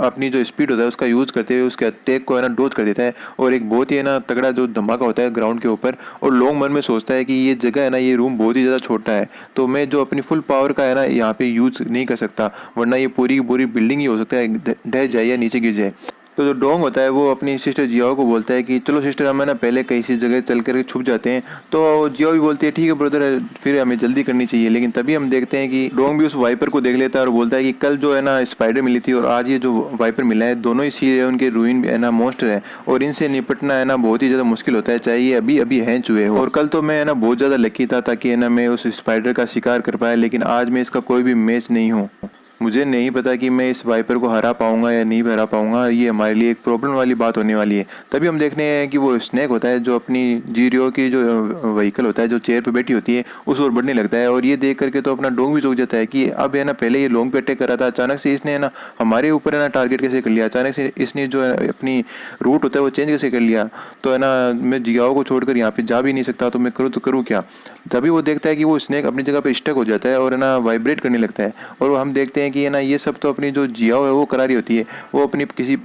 अपनी जो स्पीड होता है उसका यूज़ करते हुए उसके अटैक को है ना डोज कर देता है और एक बहुत ही है ना तगड़ा जो धमाका होता है ग्राउंड के ऊपर। और लोंग मन में सोचता है कि ये जगह है ना ये रूम बहुत ही ज़्यादा छोटा है, तो मैं जो अपनी फुल पावर का है ना यहाँ पे यूज़ नहीं कर सकता, वरना ये पूरी की पूरी बिल्डिंग ही हो सकता है ढह जाए या नीचे गिर जाए। तो जो डोंग होता है वो अपनी सिस्टर जियाओ को बोलता है कि चलो सिस्टर हम ना पहले किसी जगह चल कर छुप जाते हैं। तो जियाओ भी बोलती है ठीक है ब्रदर, फिर हमें जल्दी करनी चाहिए। लेकिन तभी हम देखते हैं कि डोंग भी उस वाइपर को देख लेता है और बोलता है कि कल जो है ना स्पाइडर मिली थी और आज ये जो वाइपर मिला है दोनों ही सी उनके रूइन है ना मोस्टर है और इनसे निपटना है ना बहुत ही ज़्यादा मुश्किल होता है, चाहे ये अभी अभी हैंच हुए हो। और कल तो मैं है ना बहुत ज़्यादा लकी था ताकि है ना मैं उस स्पाइडर का शिकार कर पाया, लेकिन आज मैं इसका कोई भी मैच नहीं हूँ। मुझे नहीं पता कि मैं इस वाइपर को हरा पाऊंगा या नहीं हरा पाऊंगा, ये हमारे लिए एक प्रॉब्लम वाली बात होने वाली है। तभी हम देखने हैं कि वो स्नेक होता है जो अपनी जीरियो की जो व्हीकल होता है जो चेयर पे बैठी होती है उस ओर बढ़ने लगता है और ये देख करके तो अपना डोंग भी चौंक जाता है कि अब है ना पहले ये लोंग पे अटैक कर रहा था, अचानक से इसने है ना हमारे ऊपर है ना टारगेट कैसे कर लिया, अचानक से इसने जो है अपनी रूट होता है वो चेंज कैसे कर लिया। तो है ना मैं जियाओ को छोड़कर यहाँ पे जा भी नहीं सकता, तो मैं करूँ तो करूँ क्या। तभी वो देखता है कि वो स्नेक अपनी जगह पे स्टक हो जाता है और है ना वाइब्रेट करने लगता है और हम देखते हैं कि है ना ये सब तो अपनी जो जियाओ है वो करा रही होती है, वो अपनी किसी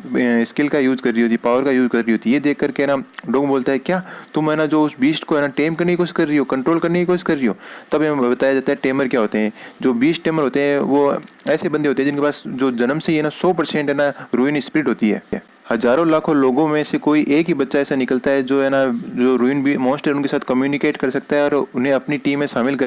स्किल का यूज़ कर रही होती है, पावर का यूज़ कर रही होती है। ये देख करके ना डोंग बोलता है क्या तुम है ना जो उस बीस्ट को है ना टेम करने की कोशिश कर रही हो, कंट्रोल करने की कोशिश कर रही हो। तब हमें बताया जाता है टेमर क्या होते हैं। जो बीस्ट टेमर होते हैं वो ऐसे बंदे होते हैं जिनके पास जो जन्म से ही है ना 100% है ना रूइन स्पिरिट होती है। हजारों लाखों लोगों में से कोई एक ही बच्चा ऐसा निकलता है जो है ना जो रूइन भी मोस्ट है उनके साथ कम्युनिकेट कर सकता है और उन्हें अपनी टीम में शामिल कर